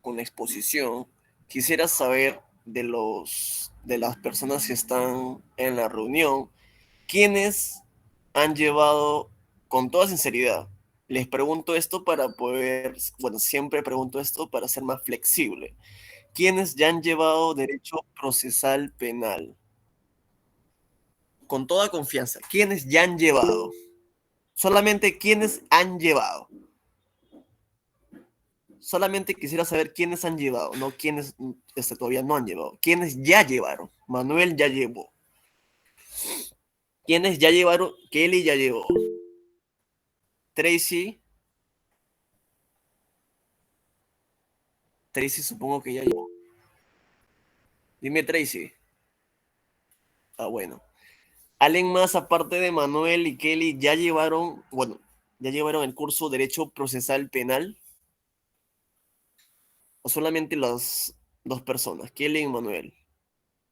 con la exposición, quisiera saber de las personas que están en la reunión, quiénes han llevado, con toda sinceridad, les pregunto esto para poder, bueno, siempre pregunto esto para ser más flexible. ¿Quiénes ya han llevado derecho procesal penal? Con toda confianza, ¿quiénes ya han llevado? Solamente quiénes han llevado. Solamente quisiera saber quiénes han llevado, no quiénes todavía no han llevado. ¿Quiénes ya llevaron? Manuel ya llevó. ¿Quiénes ya llevaron? Kelly ya llevó. Tracy. Tracy supongo que ya llevó. Dime Tracy. Ah, bueno. ¿Alguien más aparte de Manuel y Kelly ya llevaron, bueno, ya llevaron el curso Derecho Procesal Penal? ¿O solamente las dos personas, Kelly y Manuel?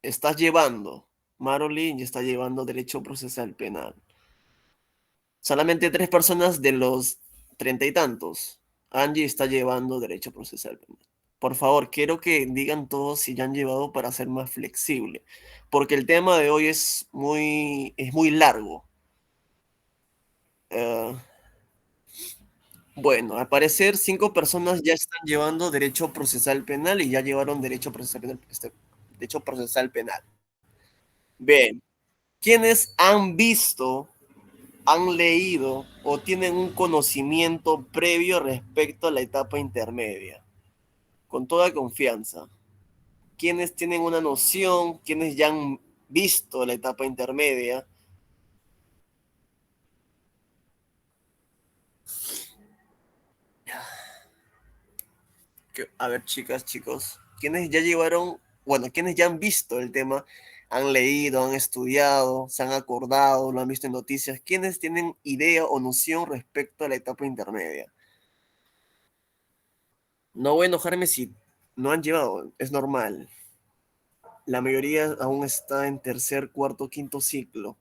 Estás llevando, Marolyn ya está llevando Derecho Procesal Penal. Solamente tres personas de los treinta y tantos. Angie está llevando Derecho Procesal Penal. Por favor, quiero que digan todos si ya han llevado para ser más flexible, porque el tema de hoy es muy largo. Eh, bueno, al parecer 5 personas ya están llevando Derecho Procesal Penal y ya llevaron Derecho Procesal Penal. Derecho Procesal Penal. Bien, ¿quiénes han visto, han leído o tienen un conocimiento previo respecto a la etapa intermedia? Con toda confianza. ¿Quiénes tienen una noción? ¿Quiénes ya han visto la etapa intermedia? A ver, chicas, chicos, ¿quiénes ya llevaron, bueno, quiénes ya han visto el tema? Han leído, han estudiado, se han acordado, lo han visto en noticias. ¿Quiénes tienen idea o noción respecto a la etapa intermedia? No voy a enojarme si no han llevado, es normal. La mayoría aún está en tercer, cuarto, quinto ciclo.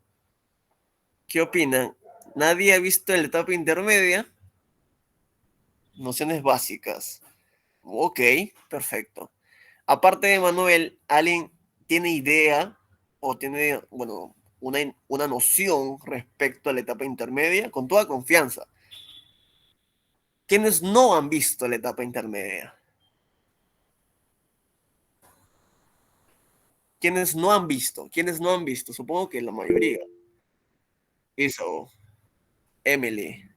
¿Qué opinan? ¿Nadie ha visto la etapa intermedia? Nociones básicas. Ok, perfecto. Aparte de Manuel, ¿alguien tiene idea o tiene, bueno, una noción respecto a la etapa intermedia? Con toda confianza. ¿Quiénes no han visto la etapa intermedia? ¿Quiénes no han visto? ¿Quiénes no han visto? Supongo que la mayoría. Eso, Emily,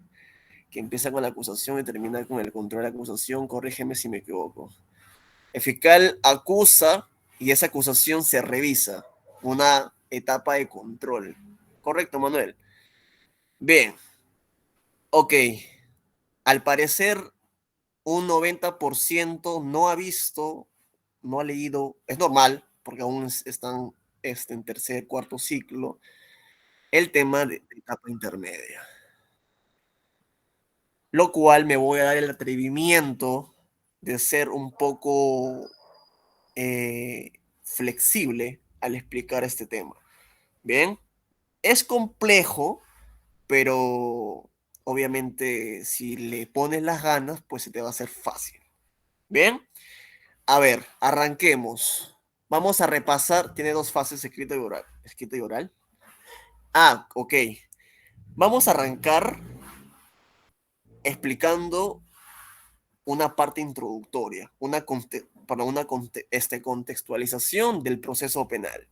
que empieza con la acusación y termina con el control de la acusación. Corrígeme si me equivoco. El fiscal acusa y esa acusación se revisa. Una etapa de control. Correcto, Manuel. Bien, ok. Al parecer, un 90% no ha visto, no ha leído, es normal, porque aún están en tercer, cuarto ciclo, el tema de etapa intermedia. Lo cual me voy a dar el atrevimiento de ser un poco flexible al explicar este tema. Bien, es complejo, pero obviamente si le pones las ganas, pues se te va a hacer fácil. Bien, a ver, arranquemos. Vamos a repasar, tiene dos fases, escrito y oral. Escrito y oral. Ah, ok. Vamos a arrancar explicando una parte introductoria, para una contextualización del proceso penal.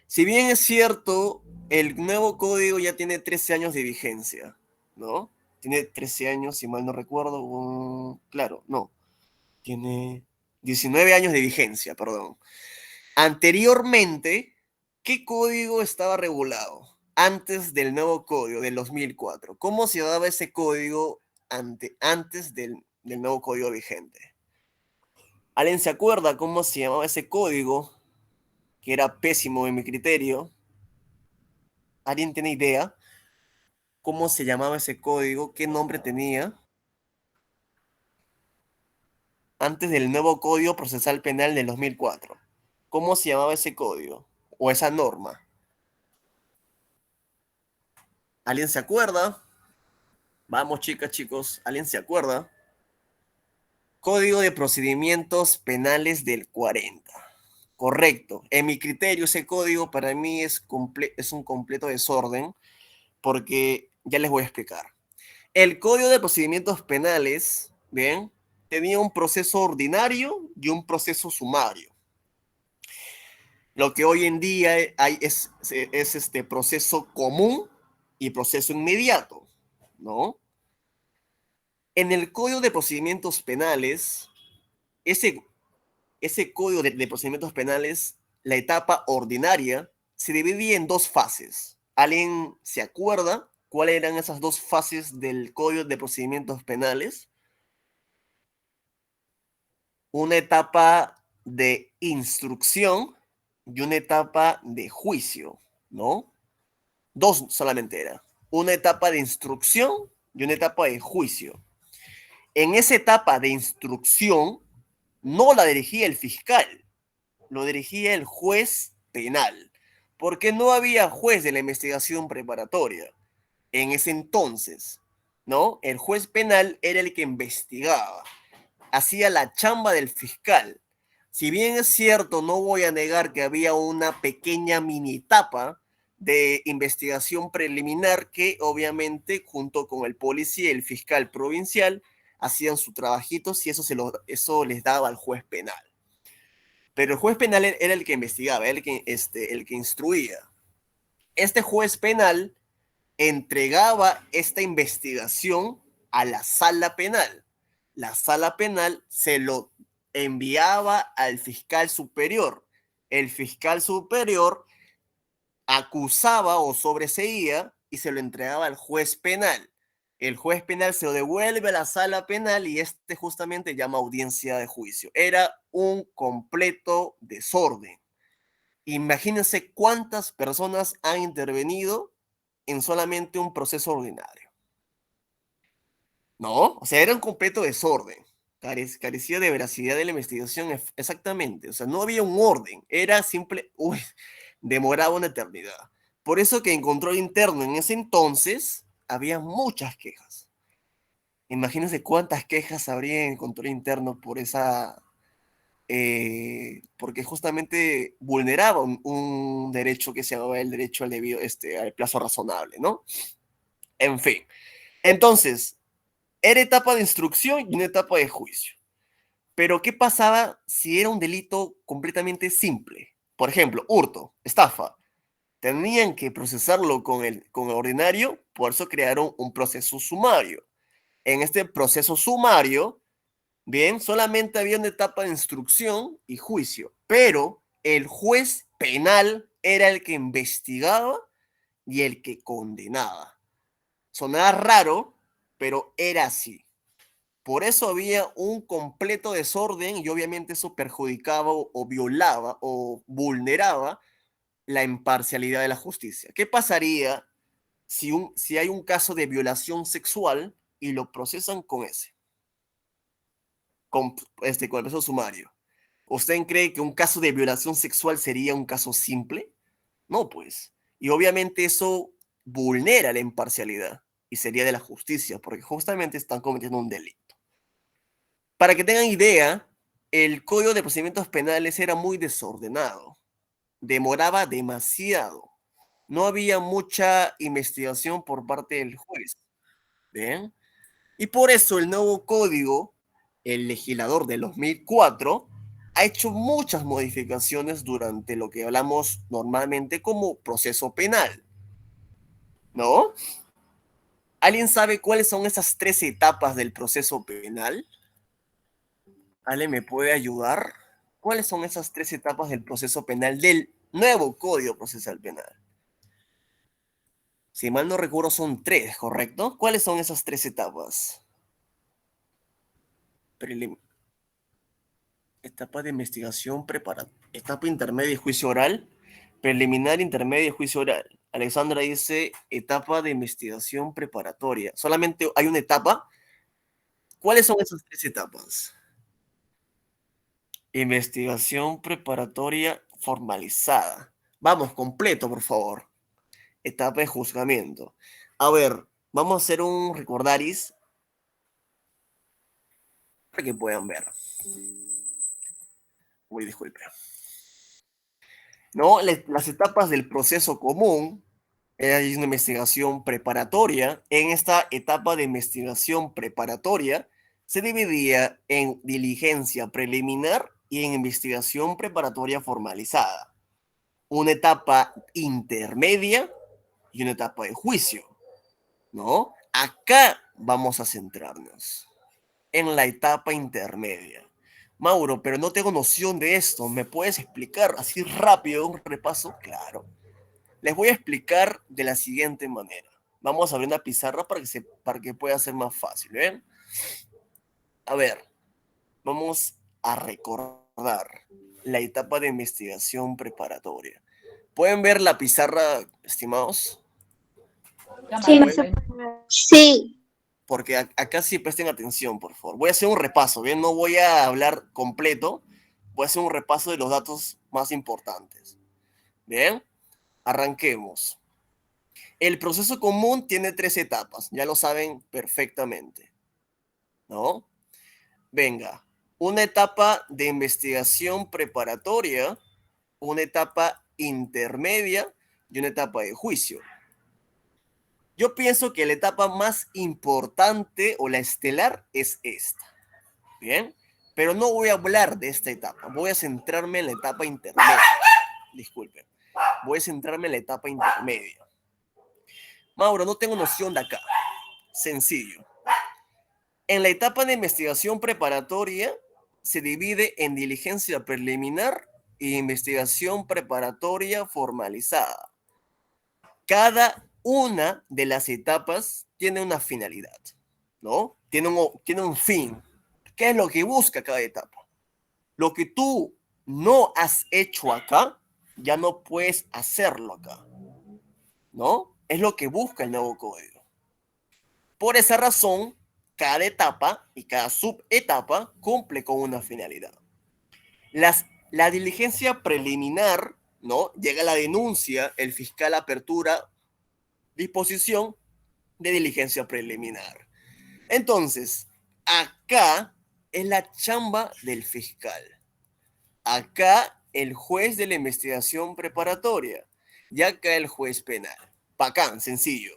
Si bien es cierto, el nuevo código ya tiene 13 años de vigencia, ¿no? Tiene 13 años, si mal no recuerdo. Claro, no. Tiene 19 años de vigencia, perdón. Anteriormente, ¿qué código estaba regulado? Antes del nuevo código del 2004. ¿Cómo se daba ese código antes del nuevo código vigente? ¿Alguien se acuerda cómo se llamaba ese código? Que era pésimo en mi criterio. ¿Alguien tiene idea cómo se llamaba ese código? ¿Qué nombre tenía? Antes del nuevo Código Procesal Penal del 2004. ¿Cómo se llamaba ese código? O esa norma. ¿Alguien se acuerda? Vamos, chicas, chicos. ¿Alguien se acuerda? Código de Procedimientos Penales del 40. Correcto. En mi criterio, ese código para mí es un completo desorden porque ya les voy a explicar. El Código de Procedimientos Penales, bien, tenía un proceso ordinario y un proceso sumario. Lo que hoy en día es este proceso común y proceso inmediato, ¿no? En el Código de Procedimientos Penales, ese, ese Código de Procedimientos Penales, la etapa ordinaria, se dividía en dos fases. ¿Alguien se acuerda cuáles eran esas dos fases del Código de Procedimientos Penales? Una etapa de instrucción y una etapa de juicio, ¿no? Dos solamente era. Una etapa de instrucción y una etapa de juicio. En esa etapa de instrucción no la dirigía el fiscal, lo dirigía el juez penal, porque no había juez de la investigación preparatoria en ese entonces, ¿no? El juez penal era el que investigaba, hacía la chamba del fiscal. Si bien es cierto, no voy a negar que había una pequeña mini etapa de investigación preliminar que obviamente junto con el policía y el fiscal provincial hacían su trabajito y eso les daba al juez penal. Pero el juez penal era el que investigaba, el que instruía. Este juez penal entregaba esta investigación a la sala penal. La sala penal se lo enviaba al fiscal superior. El fiscal superior acusaba o sobreseía y se lo entregaba al juez penal. El juez penal se lo devuelve a la sala penal y este justamente llama audiencia de juicio. Era un completo desorden. Imagínense cuántas personas han intervenido en solamente un proceso ordinario. ¿No? O sea, era un completo desorden. Carecía de veracidad de la investigación, exactamente. O sea, no había un orden. Era simple. Uy, demoraba una eternidad. Por eso que en control interno en ese entonces había muchas quejas. Imagínense cuántas quejas habría en control interno por esa. Porque justamente vulneraba un derecho que se llamaba el derecho al debido, al plazo razonable, ¿no? En fin. Entonces, era etapa de instrucción y una etapa de juicio. Pero, ¿qué pasaba si era un delito completamente simple? Por ejemplo, hurto, estafa. Tenían que procesarlo con el ordinario, por eso crearon un proceso sumario. En este proceso sumario, bien, solamente había una etapa de instrucción y juicio, pero el juez penal era el que investigaba y el que condenaba. Sonaba raro, pero era así. Por eso había un completo desorden y obviamente eso perjudicaba o violaba o vulneraba la imparcialidad de la justicia. ¿Qué pasaría si hay un caso de violación sexual y lo procesan con con el proceso sumario? ¿Usted cree que un caso de violación sexual sería un caso simple? No, pues. Y obviamente eso vulnera la imparcialidad y sería de la justicia, porque justamente están cometiendo un delito. Para que tengan idea, el Código de Procedimientos Penales era muy desordenado, demoraba demasiado, no había mucha investigación por parte del juez, ¿bien? Y por eso el nuevo código, el legislador del 2004, ha hecho muchas modificaciones durante lo que hablamos normalmente como proceso penal, ¿no? ¿Alguien sabe cuáles son esas tres etapas del proceso penal? ¿Ale me puede ayudar? ¿Cuáles son esas tres etapas del proceso penal del nuevo Código Procesal Penal? Si mal no recuerdo, son tres, ¿correcto? ¿Cuáles son esas tres etapas? Prelim Etapa de investigación preparatoria, etapa intermedia y juicio oral, preliminar, intermedia y juicio oral. Alexandra dice etapa de investigación preparatoria. Solamente hay una etapa. ¿Cuáles son esas tres etapas? Investigación preparatoria formalizada. Vamos, completo, por favor. Etapa de juzgamiento. A ver, vamos a hacer un recordaris. para que puedan ver. Uy, disculpe. ¿No? Las etapas del proceso común, hay una investigación preparatoria. En esta etapa de investigación preparatoria se dividía en diligencia preliminar y en investigación preparatoria formalizada. Una etapa intermedia y una etapa de juicio, ¿no? Acá vamos a centrarnos en la etapa intermedia. Mauro, pero no tengo noción de esto. ¿Me puedes explicar así rápido un repaso? Claro. Les voy a explicar de la siguiente manera. Vamos a abrir una pizarra para que pueda ser más fácil. ¿Ven? A ver, vamos a recordar la etapa de investigación preparatoria. ¿Pueden ver la pizarra, estimados? Sí, sí. Porque acá sí presten atención, por favor. Voy a hacer un repaso, ¿bien? No voy a hablar completo. Voy a hacer un repaso de los datos más importantes. ¿Bien? Arranquemos. El proceso común tiene 3 etapas, ya lo saben perfectamente, ¿no? Venga, una etapa de investigación preparatoria, una etapa intermedia y una etapa de juicio. Yo pienso que la etapa más importante o la estelar es esta, ¿bien? Pero no voy a hablar de esta etapa, voy a centrarme en la etapa intermedia. Disculpen, voy a centrarme en la etapa intermedia. Mauro, no tengo noción de acá. Sencillo. En la etapa de investigación preparatoria se divide en diligencia preliminar e investigación preparatoria formalizada. Cada una de las etapas tiene una finalidad, ¿no? Tiene un fin. ¿Qué es lo que busca cada etapa? Lo que tú no has hecho acá, ya no puedes hacerlo acá, ¿no? Es lo que busca el nuevo código. Por esa razón, cada etapa y cada subetapa cumple con una finalidad. La diligencia preliminar, ¿no? Llega la denuncia, el fiscal apertura, disposición de diligencia preliminar. Entonces, acá es la chamba del fiscal. Acá el juez de la investigación preparatoria y acá el juez penal. Bacán, sencillo.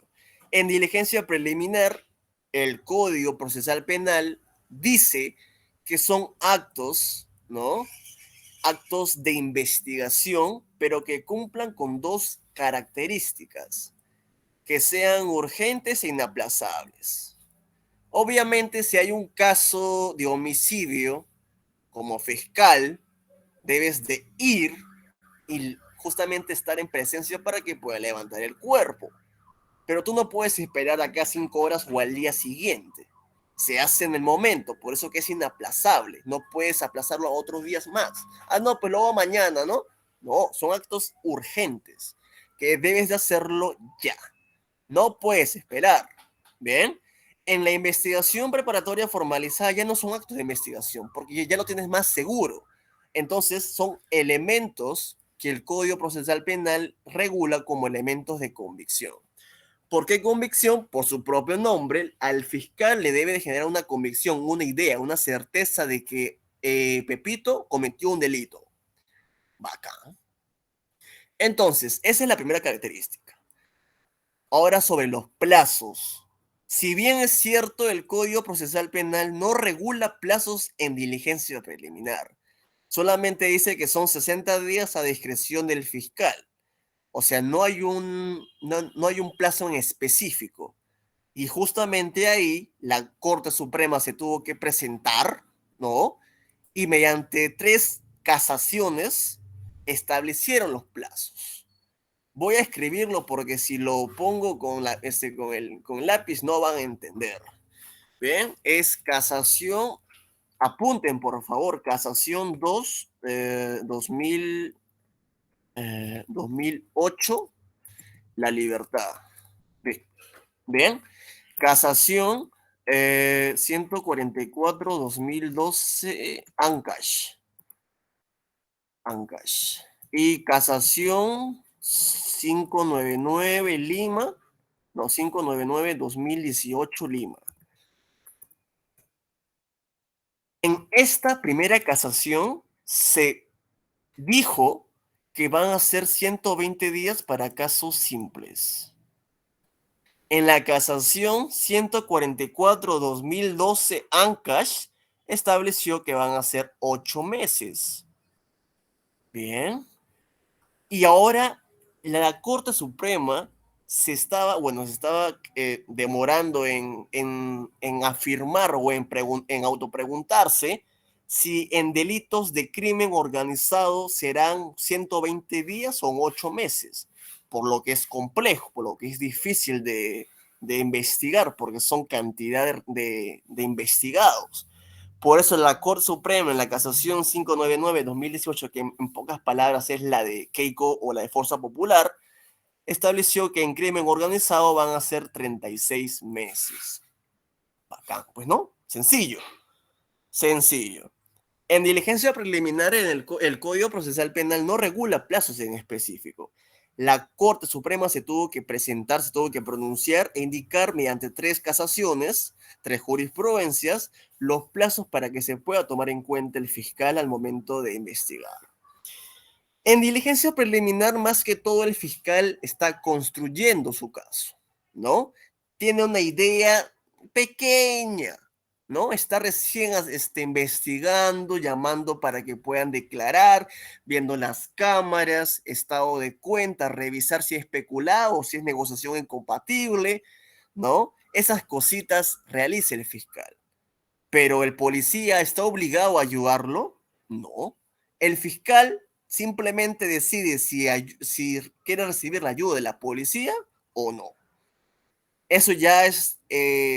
En diligencia preliminar, el Código Procesal Penal dice que son actos, ¿no? Actos de investigación, pero que cumplan con 2 características, que sean urgentes e inaplazables. Obviamente, si hay un caso de homicidio, como fiscal, debes de ir y justamente estar en presencia para que pueda levantar el cuerpo. Pero tú no puedes esperar acá 5 horas o al día siguiente. Se hace en el momento, por eso que es inaplazable. No puedes aplazarlo a otros días más. Ah, no, pues luego mañana, ¿no? No, son actos urgentes que debes de hacerlo ya. No puedes esperar. ¿Bien? En la investigación preparatoria formalizada ya no son actos de investigación, porque ya lo tienes más seguro. Entonces son elementos que el Código Procesal Penal regula como elementos de convicción. ¿Por qué convicción? Por su propio nombre, al fiscal le debe de generar una convicción, una idea, una certeza de que Pepito cometió un delito. Bacán. Entonces, esa es la primera característica. Ahora sobre los plazos. Si bien es cierto, el Código Procesal Penal no regula plazos en diligencia preliminar. Solamente dice que son 60 días a discreción del fiscal. O sea, no hay un plazo en específico. Y justamente ahí la Corte Suprema se tuvo que presentar, ¿no? Y mediante 3 casaciones establecieron los plazos. Voy a escribirlo porque si lo pongo con lápiz no van a entender. Bien, es casación, apunten por favor, casación 2008, la libertad. Bien, casación 144-2012, Ancash. Ancash. Y casación 599 Lima, no, 599-2018 Lima. En esta primera casación se dijo que van a ser 120 días para casos simples. En la casación 144-2012 Ancash estableció que van a ser 8 meses. Bien. Y ahora la Corte Suprema se estaba demorando en afirmar o en autopreguntarse si en delitos de crimen organizado serán 120 días o 8 meses, por lo que es complejo, por lo que es difícil de investigar, porque son cantidad de investigados. Por eso la Corte Suprema en la casación 599-2018, que en pocas palabras es la de Keiko o la de Fuerza Popular, estableció que en crimen organizado van a ser 36 meses. Bacán, pues no, sencillo, sencillo. En diligencia preliminar, el Código Procesal Penal no regula plazos en específico. La Corte Suprema se tuvo que presentar, se tuvo que pronunciar e indicar mediante 3 casaciones, 3 jurisprudencias, los plazos para que se pueda tomar en cuenta el fiscal al momento de investigar. En diligencia preliminar, más que todo, el fiscal está construyendo su caso, ¿no? Tiene una idea pequeña, ¿no? Está recién investigando, llamando para que puedan declarar, viendo las cámaras, estado de cuenta, revisar si es especulado o si es negociación incompatible, ¿no? Esas cositas realiza el fiscal. Pero el policía está obligado a ayudarlo, no. El fiscal simplemente decide si quiere recibir la ayuda de la policía o no. Eso ya es,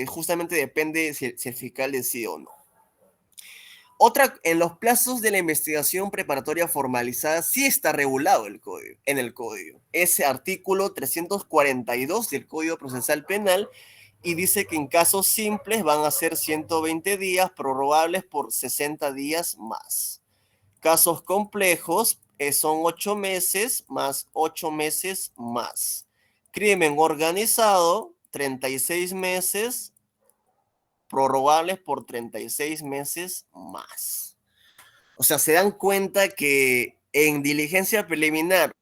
justamente depende si el fiscal decide o no. En los plazos de la investigación preparatoria formalizada sí está regulado en el código. Ese artículo 342 del Código Procesal Penal y dice que en casos simples van a ser 120 días prorrogables por 60 días más. Casos complejos son 8 meses más 8 meses más. Crimen organizado, 36 meses prorrogables por 36 meses más. O sea, se dan cuenta que en diligencia preliminar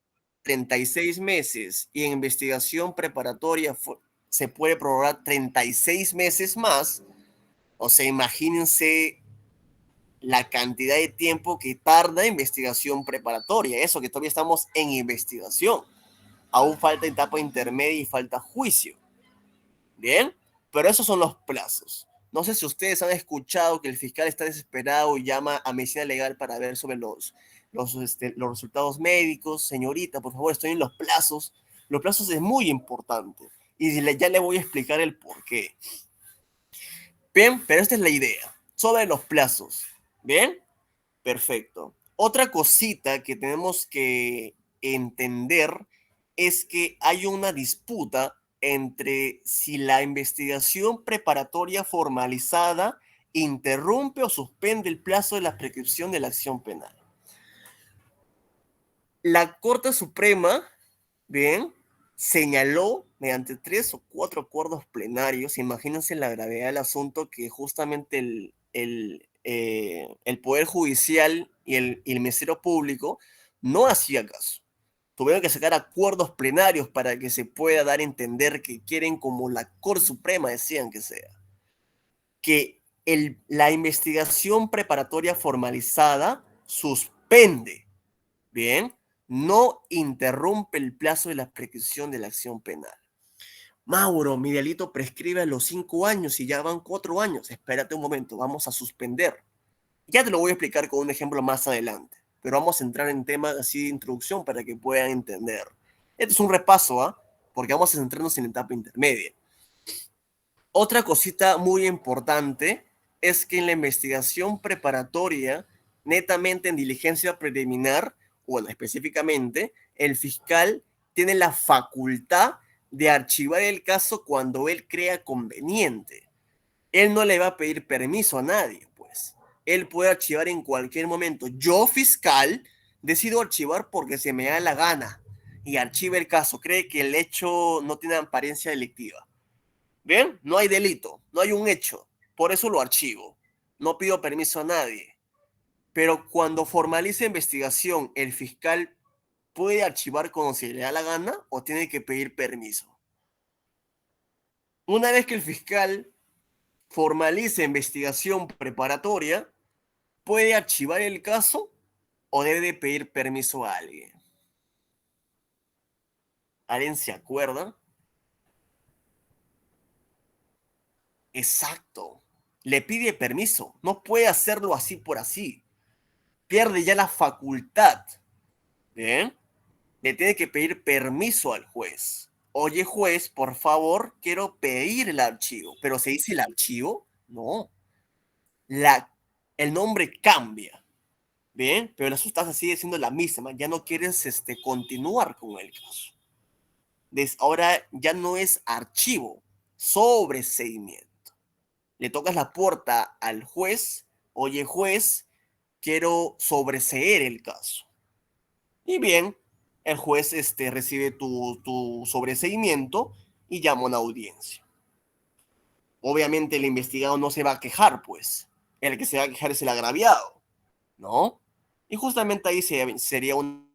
36 meses y en investigación preparatoria se puede prorrogar 36 meses más. O sea, imagínense la cantidad de tiempo que tarda investigación preparatoria. Eso que todavía estamos en investigación. Aún falta etapa intermedia y falta juicio. Bien, pero esos son los plazos. No sé si ustedes han escuchado que el fiscal está desesperado y llama a medicina legal para ver sobre los resultados médicos. Señorita, por favor, estoy en los plazos. Los plazos es muy importante. Y ya le voy a explicar el por qué. Bien, pero esta es la idea. Sobre los plazos. Bien, perfecto. Otra cosita que tenemos que entender es que hay una disputa entre si la investigación preparatoria formalizada interrumpe o suspende el plazo de la prescripción de la acción penal. La Corte Suprema, bien, señaló mediante 3 o 4 acuerdos plenarios, imagínense la gravedad del asunto, que justamente el Poder Judicial y el Ministerio Público no hacía caso. Tuvieron que sacar acuerdos plenarios para que se pueda dar a entender que quieren, como la Corte Suprema decían que sea, que la investigación preparatoria formalizada suspende, ¿bien? No interrumpe el plazo de la prescripción de la acción penal. Mauro, mi delito prescribe a los 5 años y ya van 4 años. Espérate un momento, vamos a suspender. Ya te lo voy a explicar con un ejemplo más adelante, pero vamos a entrar en temas así de introducción para que puedan entender. Este es un repaso, ¿ah? Porque vamos a centrarnos en la etapa intermedia. Otra cosita muy importante es que en la investigación preparatoria, netamente en diligencia preliminar, bueno, específicamente, el fiscal tiene la facultad de archivar el caso cuando él crea conveniente. Él no le va a pedir permiso a nadie, pues. Él puede archivar en cualquier momento. Yo, fiscal, decido archivar porque se me da la gana y archiva el caso. Cree que el hecho no tiene apariencia delictiva. ¿Bien? No hay delito, no hay un hecho. Por eso lo archivo. no pido permiso a nadie. Pero cuando formalice investigación, ¿el fiscal puede archivar cuando se le da la gana o tiene que pedir permiso? Una vez que el fiscal formalice investigación preparatoria, ¿puede archivar el caso o debe de pedir permiso a alguien? ¿Alguien se acuerda? Exacto. Le pide permiso. No puede hacerlo así por así. Pierde ya la facultad. ¿Bien? Le tiene que pedir permiso al juez. Oye, juez, por favor, quiero pedir el archivo. ¿Pero se dice el archivo? No. El nombre cambia. ¿Bien? Pero la sustancia sigue siendo la misma. Ya no quieres continuar con el caso. Ahora ya no es archivo, sobreseimiento. Le tocas la puerta al juez. Oye, juez, quiero sobreseer el caso. Y bien, el juez recibe tu sobreseimiento y llama a una audiencia. Obviamente el investigado no se va a quejar, pues. El que se va a quejar es el agraviado, ¿no? Y justamente ahí sería un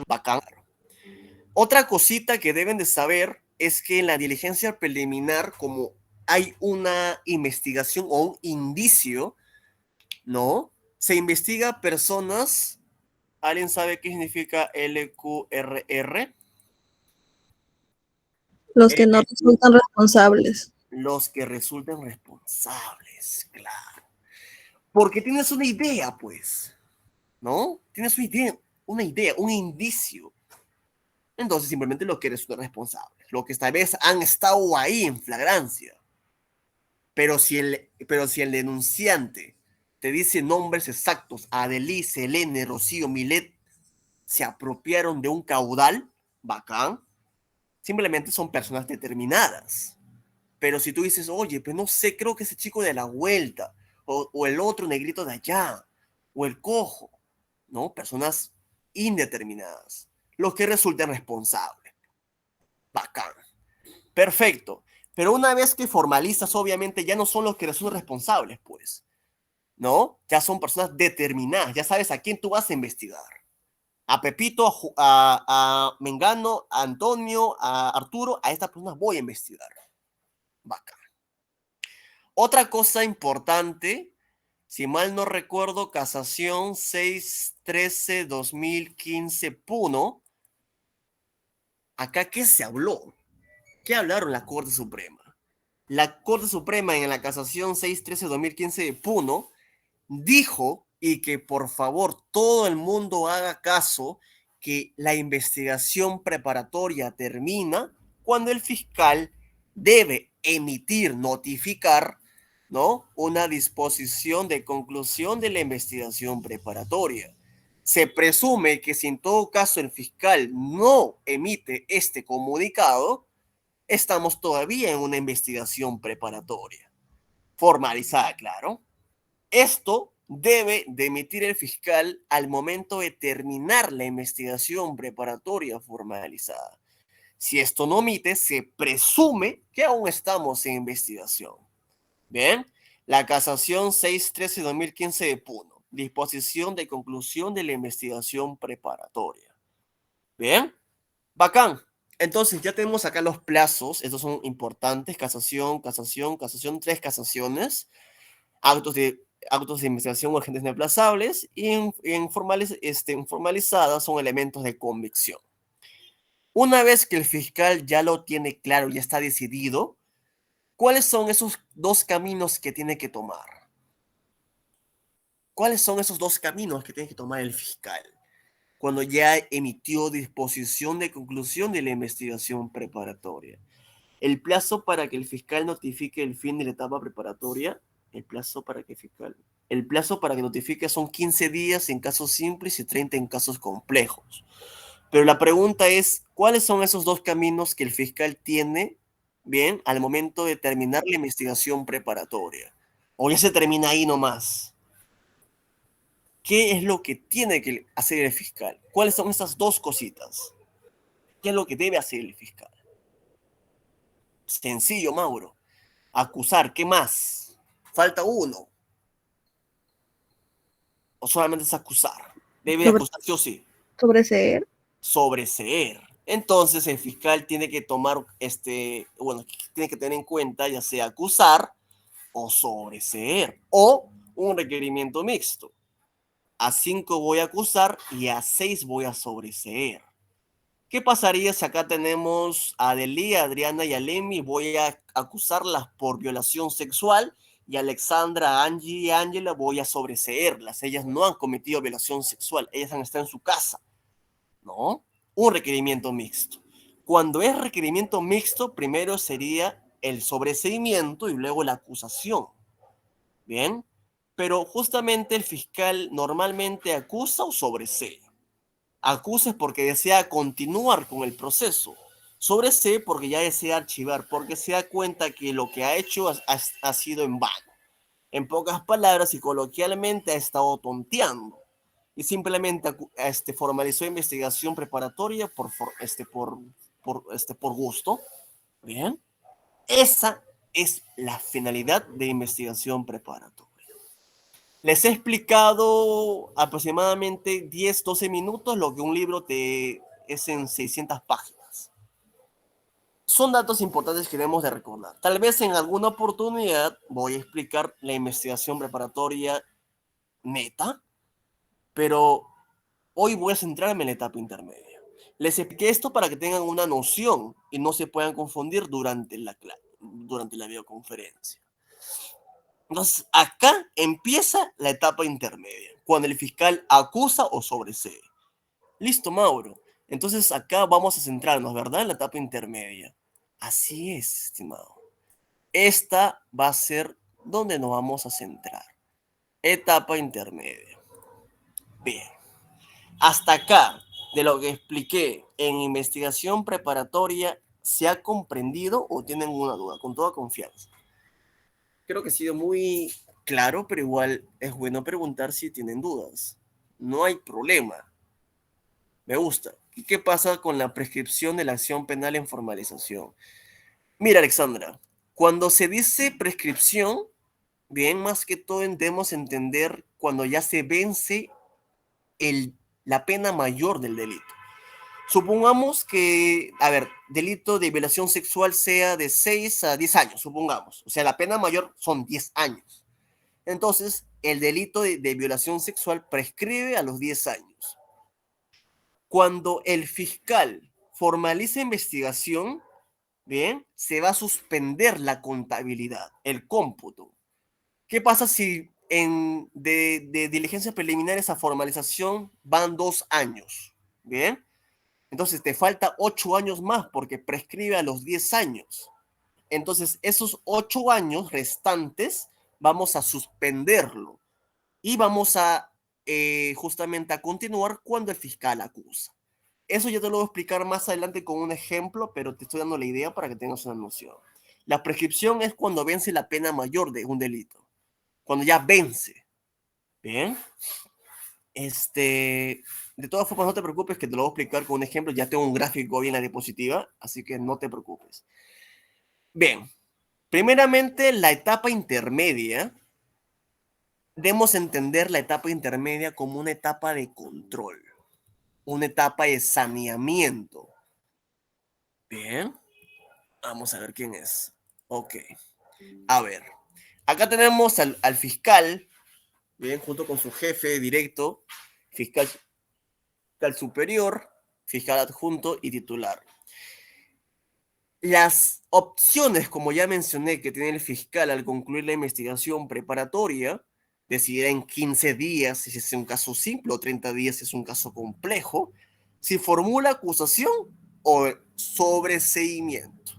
bacán. Otra cosita que deben de saber es que en la diligencia preliminar, como hay una investigación o un indicio, ¿no? Se investiga a personas. ¿Alguien sabe qué significa LQRR? Los que no resultan responsables. Los que resulten responsables, claro. Porque tienes una idea, pues, ¿no? Tienes una idea, un indicio. Entonces simplemente los que resultan responsables. Los que tal vez han estado ahí en flagrancia. Pero si el denunciante te dice nombres exactos, Adelí, Selene, Rocío, Milet, se apropiaron de un caudal, bacán, simplemente son personas determinadas. Pero si tú dices, oye, pues no sé, creo que ese chico de la vuelta, o el otro negrito de allá, o el cojo, ¿no? Personas indeterminadas, los que resulten responsables. Bacán. Perfecto. Pero una vez que formalizas, obviamente ya no son los que resultan responsables, pues, ¿no? Ya son personas determinadas, ya sabes a quién tú vas a investigar. A Pepito, a Mengano, a Antonio, a Arturo, a estas personas voy a investigar. Bacán. Otra cosa importante, si mal no recuerdo, casación 613-2015 Puno. Acá, ¿qué se habló? ¿Qué hablaron la Corte Suprema? La Corte Suprema en la casación 613-2015 de Puno dijo, y que por favor todo el mundo haga caso, que la investigación preparatoria termina cuando el fiscal debe notificar, ¿no? Una disposición de conclusión de la investigación preparatoria. Se presume que si en todo caso el fiscal no emite este comunicado, estamos todavía en una investigación preparatoria. Formalizada, claro. Esto debe de emitir el fiscal al momento de terminar la investigación preparatoria formalizada. Si esto no emite, se presume que aún estamos en investigación. Bien, la casación 613-2015 de Puno. Disposición de conclusión de la investigación preparatoria. Bien, bacán. Entonces ya tenemos acá los plazos. Estos son importantes. Casación, casación, casación, 3 casaciones. Autos de investigación urgentes no aplazables y formalizadas son elementos de convicción. Una vez que el fiscal ya lo tiene claro, ya está decidido, ¿cuáles son esos dos caminos que tiene que tomar? ¿Cuáles son esos dos caminos que tiene que tomar el fiscal cuando ya emitió disposición de conclusión de la investigación preparatoria? El plazo para que el fiscal notifique el fin de la etapa preparatoria, el plazo para que notifique son 15 días en casos simples y 30 en casos complejos. Pero la pregunta es, ¿cuáles son esos dos caminos que el fiscal tiene, bien, al momento de terminar la investigación preparatoria? ¿O ya se termina ahí nomás? ¿Qué es lo que tiene que hacer el fiscal? ¿Cuáles son estas dos cositas? ¿Qué es lo que debe hacer el fiscal? Sencillo, Mauro. Acusar, ¿qué más? Falta uno. ¿O solamente es acusar? Debe Sobre, acusar sí o sí. sobreseer. Sobreseer. Entonces el fiscal tiene que tomar, bueno, tiene que tener en cuenta ya sea acusar o sobreseer o un requerimiento mixto. A 5 voy a acusar y a 6 voy a sobreseer. ¿Qué pasaría si acá tenemos a Adelía, Adriana y Alemi? Voy a acusarlas por violación sexual y Alexandra, Angie y Ángela voy a sobreseerlas. Ellas no han cometido violación sexual, ellas han estado en su casa, ¿no? Un requerimiento mixto. Cuando es requerimiento mixto, primero sería el sobreseimiento y luego la acusación. ¿Bien? Pero justamente el fiscal normalmente acusa o sobresee. Acusa es porque desea continuar con el proceso. Sobresee porque ya desea archivar, porque se da cuenta que lo que ha hecho ha sido en vano. En pocas palabras y coloquialmente ha estado tonteando y simplemente formalizó investigación preparatoria por gusto. Bien, esa es la finalidad de investigación preparatoria. Les he explicado aproximadamente 10, 12 minutos lo que un libro te es en 600 páginas. Son datos importantes que debemos de recordar. Tal vez en alguna oportunidad voy a explicar la investigación preparatoria neta, pero hoy voy a centrarme en la etapa intermedia. Les expliqué esto para que tengan una noción y no se puedan confundir durante la videoconferencia. Entonces, acá empieza la etapa intermedia, cuando el fiscal acusa o sobresee. Listo, Mauro. Entonces, acá vamos a centrarnos, ¿verdad? En la etapa intermedia. Así es, estimado. Esta va a ser donde nos vamos a centrar. Etapa intermedia. Bien. Hasta acá, de lo que expliqué en investigación preparatoria, ¿se ha comprendido o tienen una duda? Con toda confianza. Creo que ha sido muy claro, pero igual es bueno preguntar si tienen dudas. No hay problema. Me gusta. ¿Y qué pasa con la prescripción de la acción penal en formalización? Mira, Alexandra, cuando se dice prescripción, bien, más que todo debemos entender cuando ya se vence la pena mayor del delito. Supongamos que, a ver, delito de violación sexual sea de 6 a 10 años, supongamos. O sea, la pena mayor son 10 años. Entonces, el delito de violación sexual prescribe a los 10 años. Cuando el fiscal formaliza investigación, bien, se va a suspender la contabilidad, el cómputo. ¿Qué pasa si de diligencias preliminares a formalización van 2 años? Bien, entonces te falta 8 años más porque prescribe a los 10 años. Entonces, esos 8 años restantes vamos a suspenderlo y vamos a justamente a continuar cuando el fiscal acusa. Eso yo te lo voy a explicar más adelante con un ejemplo, pero te estoy dando la idea para que tengas una noción. La prescripción es cuando vence la pena mayor de un delito, cuando ya vence. Bien. De todas formas, no te preocupes que te lo voy a explicar con un ejemplo. Ya tengo un gráfico bien en la diapositiva, así que no te preocupes. Bien, primeramente la etapa intermedia. Debemos entender la etapa intermedia como una etapa de control, una etapa de saneamiento. Bien, vamos a ver quién es. Ok, a ver. Acá tenemos al fiscal, bien, junto con su jefe directo, fiscal superior, fiscal adjunto y titular. Las opciones, como ya mencioné, que tiene el fiscal al concluir la investigación preparatoria, decidirá en 15 días si es un caso simple o 30 días si es un caso complejo, si formula acusación o sobreseimiento.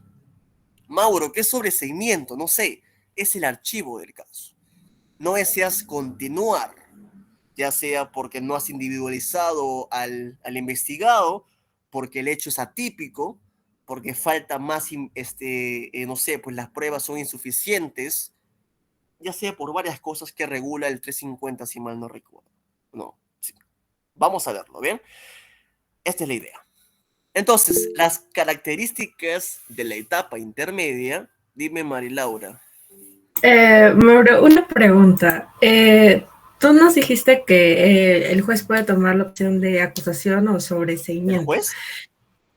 Mauro, ¿qué es sobreseimiento? No sé, es el archivo del caso. No deseas continuar, ya sea porque no has individualizado al investigado, porque el hecho es atípico, porque falta más, no sé, pues las pruebas son insuficientes, ya sea por varias cosas que regula el 350, si mal no recuerdo. No. Sí. Vamos a verlo, ¿bien? Esta es la idea. Entonces, las características de la etapa intermedia, dime Mari Laura. Mauro, una pregunta. Tú nos dijiste que el juez puede tomar la opción de acusación o ¿El sobreseimiento. juez?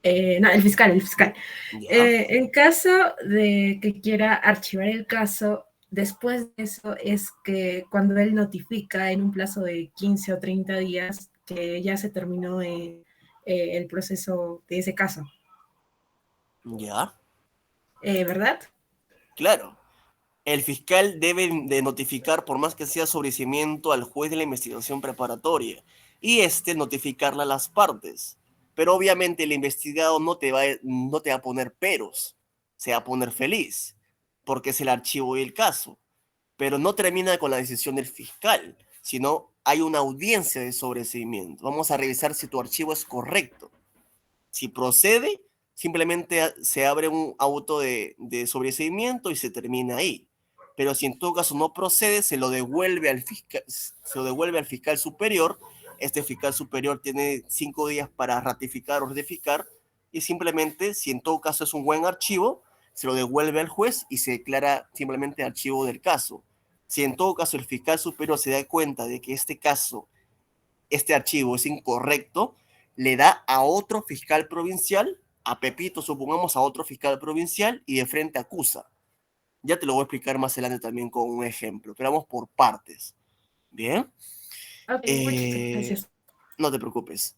No, el fiscal, el fiscal. Ya. En caso de que quiera archivar el caso, después de eso es que cuando él notifica en un plazo de 15 o 30 días que ya se terminó el proceso de ese caso, Ya. ¿verdad? Claro. El fiscal debe de notificar, por más que sea sobreseimiento, al juez de la investigación preparatoria y notificarla a las partes. Pero obviamente el investigado no te va a poner peros, se va a poner feliz, porque es el archivo y el caso. Pero no termina con la decisión del fiscal, sino hay una audiencia de sobreseimiento. Vamos a revisar si tu archivo es correcto. Si procede, simplemente se abre un auto de sobreseimiento y se termina ahí. Pero si en todo caso no procede, se lo devuelve al fiscal superior. Este fiscal superior tiene 5 días para ratificar o ratificar y simplemente, si en todo caso es un buen archivo, se lo devuelve al juez y se declara simplemente archivo del caso. Si en todo caso el fiscal superior se da cuenta de que este archivo es incorrecto, le da a otro fiscal provincial, a Pepito, supongamos, a otro fiscal provincial y de frente acusa. Ya te lo voy a explicar más adelante también con un ejemplo, pero vamos por partes. Bien. Ok, muchas gracias. No te preocupes.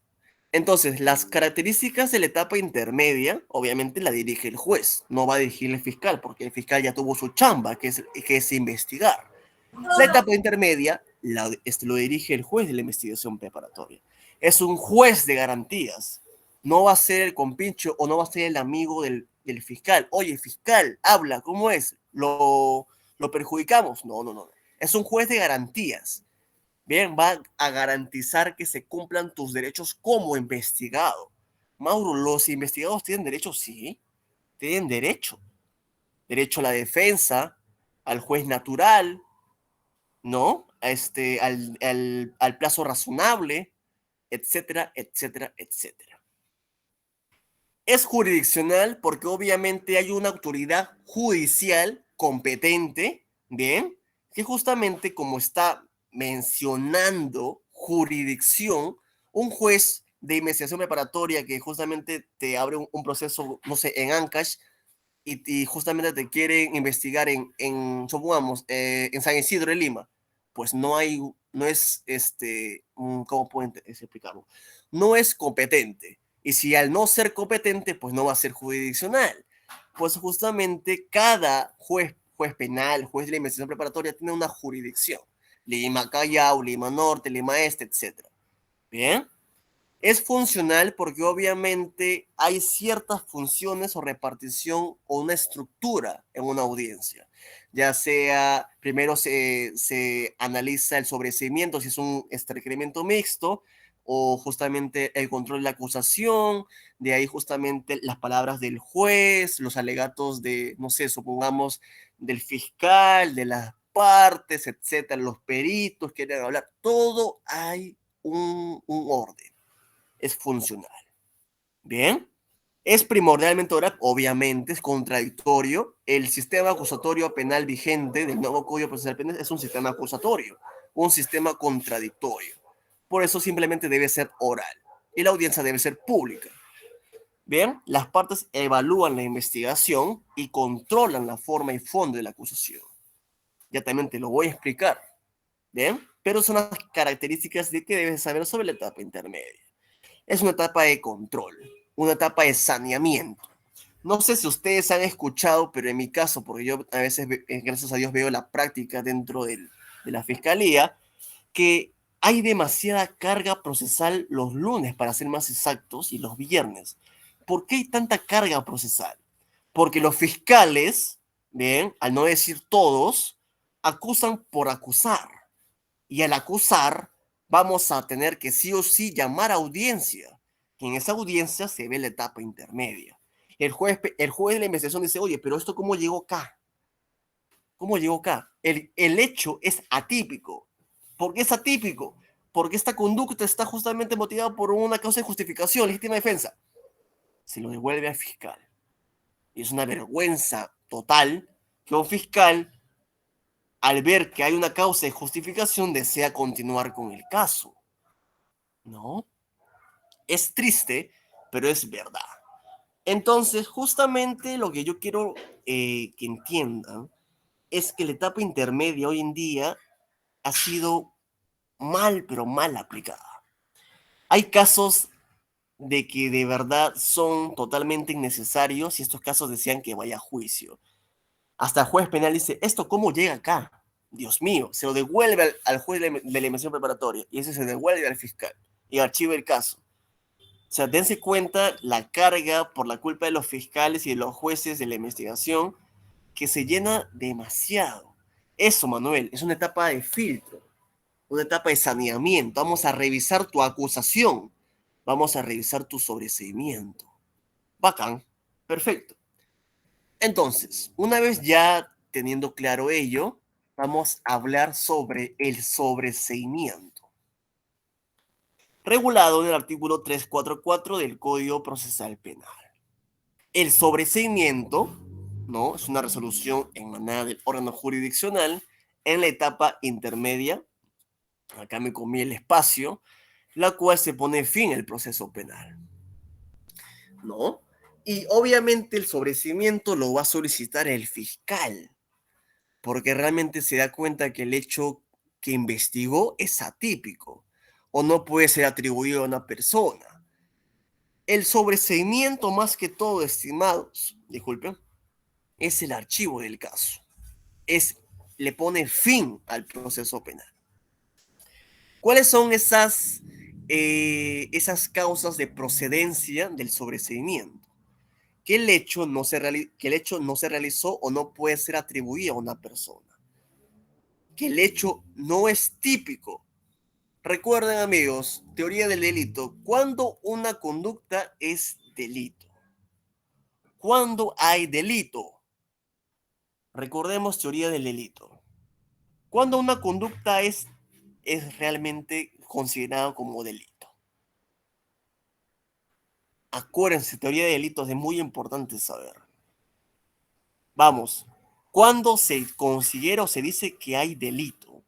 Entonces, las características de la etapa intermedia, obviamente la dirige el juez, no va a dirigir el fiscal, porque el fiscal ya tuvo su chamba, que es investigar. La etapa intermedia lo dirige el juez de la investigación preparatoria. Es un juez de garantías. No va a ser el compincho o no va a ser el amigo del fiscal. Oye, fiscal, habla, ¿cómo es? ¿Lo perjudicamos? No, no, no. Es un juez de garantías. Bien, va a garantizar que se cumplan tus derechos como investigado. Mauro, ¿los investigados tienen derechos? Sí, tienen derecho. Derecho a la defensa, al juez natural, ¿no? Al plazo razonable, etcétera, etcétera, etcétera. Es jurisdiccional porque obviamente hay una autoridad judicial competente, ¿bien? Que justamente como está mencionando jurisdicción, un juez de investigación preparatoria que justamente te abre un proceso, no sé, en Ancash y justamente te quieren investigar supongamos, en San Isidro de Lima, pues no es, ¿cómo pueden explicarlo? No es competente. Y si al no ser competente, pues no va a ser jurisdiccional. Pues justamente cada juez penal, juez de la investigación preparatoria, tiene una jurisdicción. Lima Callao, Lima Norte, Lima Este, etc. Bien. Es funcional porque obviamente hay ciertas funciones o repartición o una estructura en una audiencia. Ya sea, primero se analiza el sobreseimiento, si es un requerimiento mixto, o justamente el control de la acusación, de ahí justamente las palabras del juez, los alegatos de, no sé, supongamos, del fiscal, de las partes, etcétera, los peritos quieren hablar, todo hay un orden, es funcional. Bien, es primordialmente ahora, obviamente, es contradictorio. El sistema acusatorio penal vigente del nuevo Código Procesal Penal es un sistema acusatorio, un sistema contradictorio. Por eso simplemente debe ser oral y la audiencia debe ser pública. Bien, las partes evalúan la investigación y controlan la forma y fondo de la acusación. Ya también te lo voy a explicar. Bien, pero son las características de que debes saber sobre la etapa intermedia. Es una etapa de control, una etapa de saneamiento. No sé si ustedes han escuchado, pero en mi caso, porque yo a veces, gracias a Dios, veo la práctica dentro de la fiscalía, que hay demasiada carga procesal los lunes, para ser más exactos, y los viernes. ¿Por qué hay tanta carga procesal? Porque los fiscales, bien, al no decir todos, acusan por acusar. Y al acusar, vamos a tener que sí o sí llamar a audiencia. Y en esa audiencia se ve la etapa intermedia. El juez de la investigación dice, oye, pero esto ¿cómo llegó acá? ¿Cómo llegó acá? El hecho es atípico. ¿Por qué es atípico? porque esta conducta está justamente motivada por una causa de justificación, legítima defensa. Se lo devuelve al fiscal. Y es una vergüenza total que un fiscal, al ver que hay una causa de justificación, desea continuar con el caso. ¿No? Es triste, pero es verdad. Entonces, justamente lo que yo quiero que entiendan es que la etapa intermedia hoy en día ha sido mal, pero mal aplicada. Hay casos de que de verdad son totalmente innecesarios y estos casos decían que vaya a juicio. Hasta el juez penal dice, ¿esto cómo llega acá? Dios mío, se lo devuelve al juez de la investigación preparatoria y ese se devuelve al fiscal y archiva el caso. O sea, dense cuenta la carga por la culpa de los fiscales y de los jueces de la investigación que se llena demasiado. Eso, Manuel, es una etapa de filtro, una etapa de saneamiento. Vamos a revisar tu acusación, vamos a revisar tu sobreseimiento. Bacán, perfecto. Entonces, una vez ya teniendo claro ello, vamos a hablar sobre el sobreseimiento, regulado en el artículo 344 del Código Procesal Penal. El sobreseimiento, ¿no? Es una resolución emanada del órgano jurisdiccional en la etapa intermedia, acá me comí el espacio, la cual se pone fin al proceso penal, ¿no? Y obviamente el sobreseimiento lo va a solicitar el fiscal, porque realmente se da cuenta que el hecho que investigó es atípico o no puede ser atribuido a una persona. El sobreseimiento, más que todo, estimados, disculpen, es el archivo del caso. Le pone fin al proceso penal. ¿Cuáles son esas causas de procedencia del sobreseimiento? Que el hecho no se realizó o no puede ser atribuido a una persona. Que el hecho no es típico. Recuerden, amigos, teoría del delito. ¿Cuándo una conducta es delito? ¿Cuándo hay delito? Recordemos teoría del delito. ¿Cuándo una conducta es realmente considerada como delito? Acuérdense, teoría de delitos es muy importante saber. Vamos, ¿cuándo se considera o se dice que hay delito?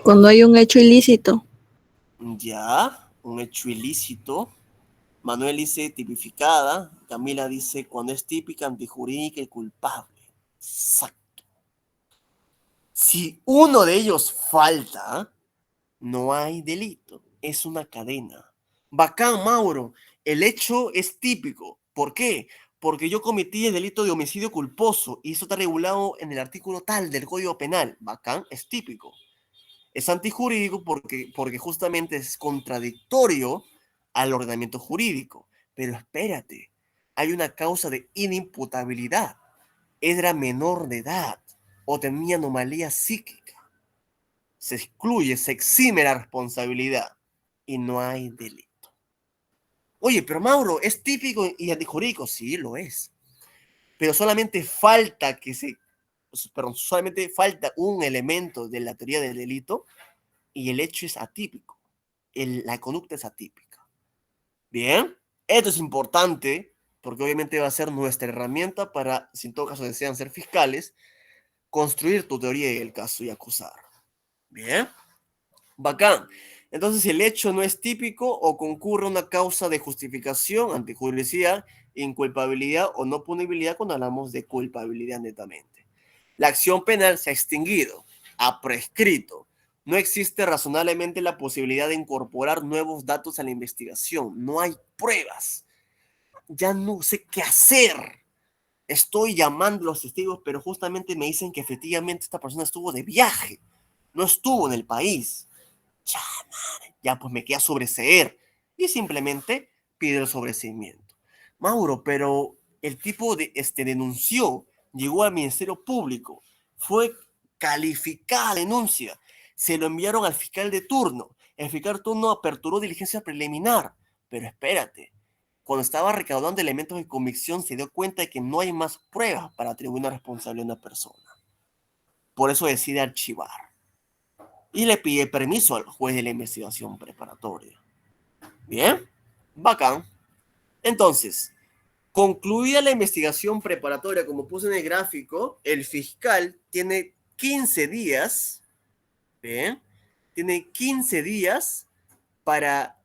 Cuando hay un hecho ilícito. Ya, un hecho ilícito. Manuel dice tipificada. Camila dice cuando es típica, antijurídica y culpable. Exacto. Si uno de ellos falta, no hay delito. Es una cadena. Bacán, Mauro. El hecho es típico. ¿Por qué? Porque yo cometí el delito de homicidio culposo y eso está regulado en el artículo tal del Código Penal. Bacán, es típico. Es antijurídico porque justamente es contradictorio al ordenamiento jurídico. Pero espérate, hay una causa de inimputabilidad. Era menor de edad o tenía anomalía psíquica. Se excluye, se exime la responsabilidad y no hay delito. Oye, pero Mauro, ¿es típico y antijurídico? Sí, lo es. Pero solamente solamente falta un elemento de la teoría del delito y el hecho es atípico. La conducta es atípica. Bien, esto es importante porque obviamente va a ser nuestra herramienta para, si en todo caso desean ser fiscales, construir tu teoría del caso y acusar. Bien, bacán. Entonces, si el hecho no es típico o concurre una causa de justificación, antijuricidad, inculpabilidad o no punibilidad cuando hablamos de culpabilidad netamente. La acción penal se ha extinguido, ha prescrito. No existe razonablemente la posibilidad de incorporar nuevos datos a la investigación. No hay pruebas. Ya no sé qué hacer. Estoy llamando a los testigos, pero justamente me dicen que efectivamente esta persona estuvo de viaje. No estuvo en el país. Ya, madre, ya pues me queda sobreseer. Y simplemente pide el sobreseimiento. Mauro, pero el tipo denunció, llegó al Ministerio Público, fue calificada la denuncia, se lo enviaron al fiscal de turno. El fiscal de turno aperturó diligencia preliminar. Pero espérate, cuando estaba recaudando elementos de convicción se dio cuenta de que no hay más pruebas para atribuir una responsabilidad a una persona. Por eso decide archivar. y le pide permiso al juez de la investigación preparatoria. Bien, bacán. Entonces, concluida la investigación preparatoria, como puse en el gráfico, el fiscal tiene 15 días, ¿bien? Tiene 15 días para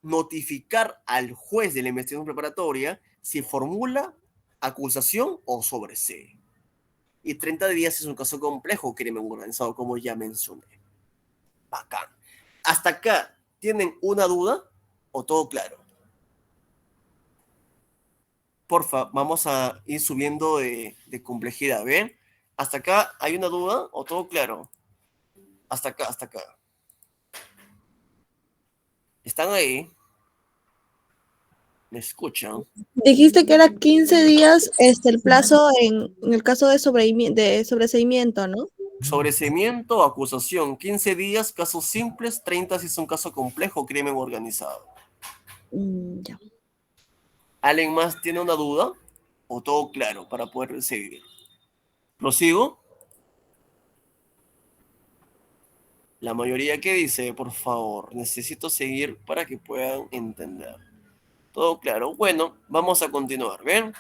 notificar al juez de la investigación preparatoria si formula acusación o sobresee. Y 30 días es un caso complejo, crimen organizado, como ya mencioné. Bacán. ¿Hasta acá tienen una duda o todo claro? Porfa, vamos a ir subiendo de complejidad, ¿ven? ¿Hasta acá hay una duda o todo claro? Hasta acá, hasta acá. ¿Están ahí? ¿Me escuchan? Dijiste que era 15 días el plazo en el caso de, de sobreseimiento, ¿no? Sobreseimiento, acusación, 15 días, casos simples, 30 si es un caso complejo, crimen organizado. Ya. ¿Alguien más tiene una duda? ¿O todo claro para poder seguir? ¿Prosigo? La mayoría que dice, por favor, necesito seguir para que puedan entender. ¿Todo claro? Bueno, vamos a continuar, ¿ven?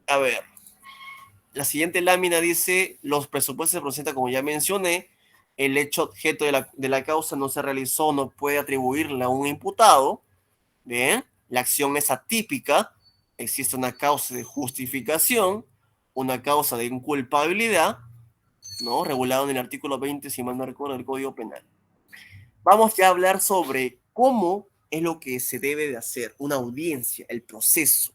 A ver, la siguiente lámina dice, los presupuestos se presentan como ya mencioné, el hecho objeto de la causa no se realizó, no puede atribuirle a un imputado, ¿bien? La acción es atípica, existe una causa de justificación, una causa de inculpabilidad, ¿no? Regulado en el artículo 20, si mal no recuerdo, del Código Penal. Vamos ya a hablar sobre cómo es lo que se debe de hacer, una audiencia, el proceso.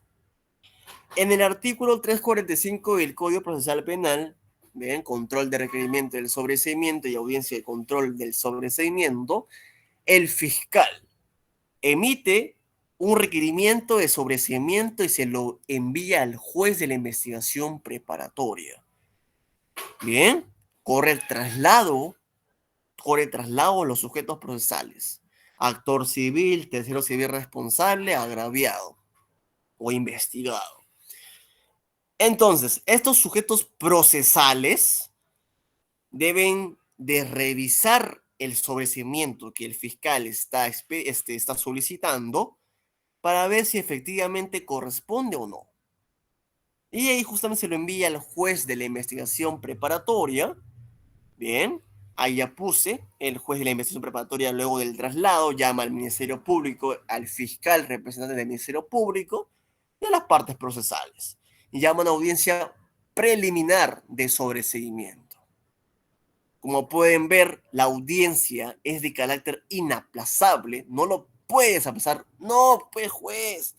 En el artículo 345 del Código Procesal Penal, ¿ven? Control de requerimiento del sobreseimiento y audiencia de control del sobreseimiento, el fiscal emite un requerimiento de sobreseimiento y se lo envía al juez de la investigación preparatoria. Bien, corre el traslado de los sujetos procesales. Actor civil, tercero civil responsable, agraviado o investigado. Entonces, estos sujetos procesales deben de revisar el sobreseimiento que el fiscal está solicitando para ver si efectivamente corresponde o no. Y ahí justamente se lo envía al juez de la investigación preparatoria. Bien, ahí ya puse, el juez de la investigación preparatoria luego del traslado llama al Ministerio Público, al fiscal representante del Ministerio Público y a las partes procesales. Y llama a una audiencia preliminar de sobreseimiento. Como pueden ver, la audiencia es de carácter inaplazable, no lo puedes aplazar. No, pues juez,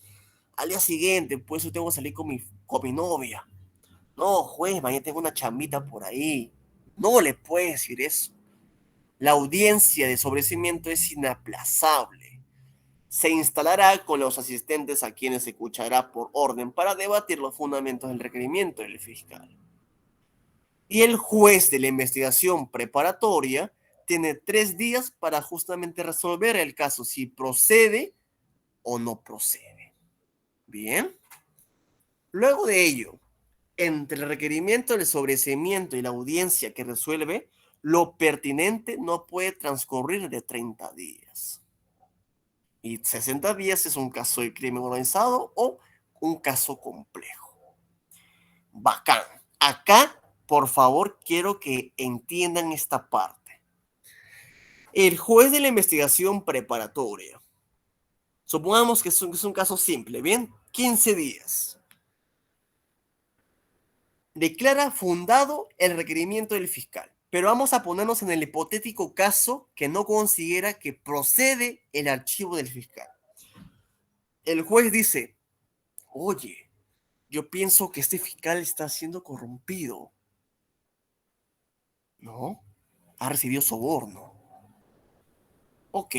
al día siguiente, pues yo tengo que salir con mi novia. No, juez, mañana tengo una chambita por ahí. No le puedes decir eso. La audiencia de sobreseimiento es inaplazable. Se instalará con los asistentes a quienes se escuchará por orden para debatir los fundamentos del requerimiento del fiscal. Y el juez de la investigación preparatoria tiene 3 días para justamente resolver el caso, si procede o no procede. Bien. Luego de ello, entre el requerimiento del sobreseimiento y la audiencia que resuelve, lo pertinente no puede transcurrir de 30 días. Y 60 días es un caso de crimen organizado o un caso complejo. Bacán. Acá, por favor, quiero que entiendan esta parte. El juez de la investigación preparatoria, supongamos que es un caso simple, ¿bien? 15 días. Declara fundado el requerimiento del fiscal. Pero vamos a ponernos en el hipotético caso que no considera que procede el archivo del fiscal. El juez dice, oye, yo pienso que este fiscal está siendo corrompido. ¿No? Ha recibido soborno. Ok.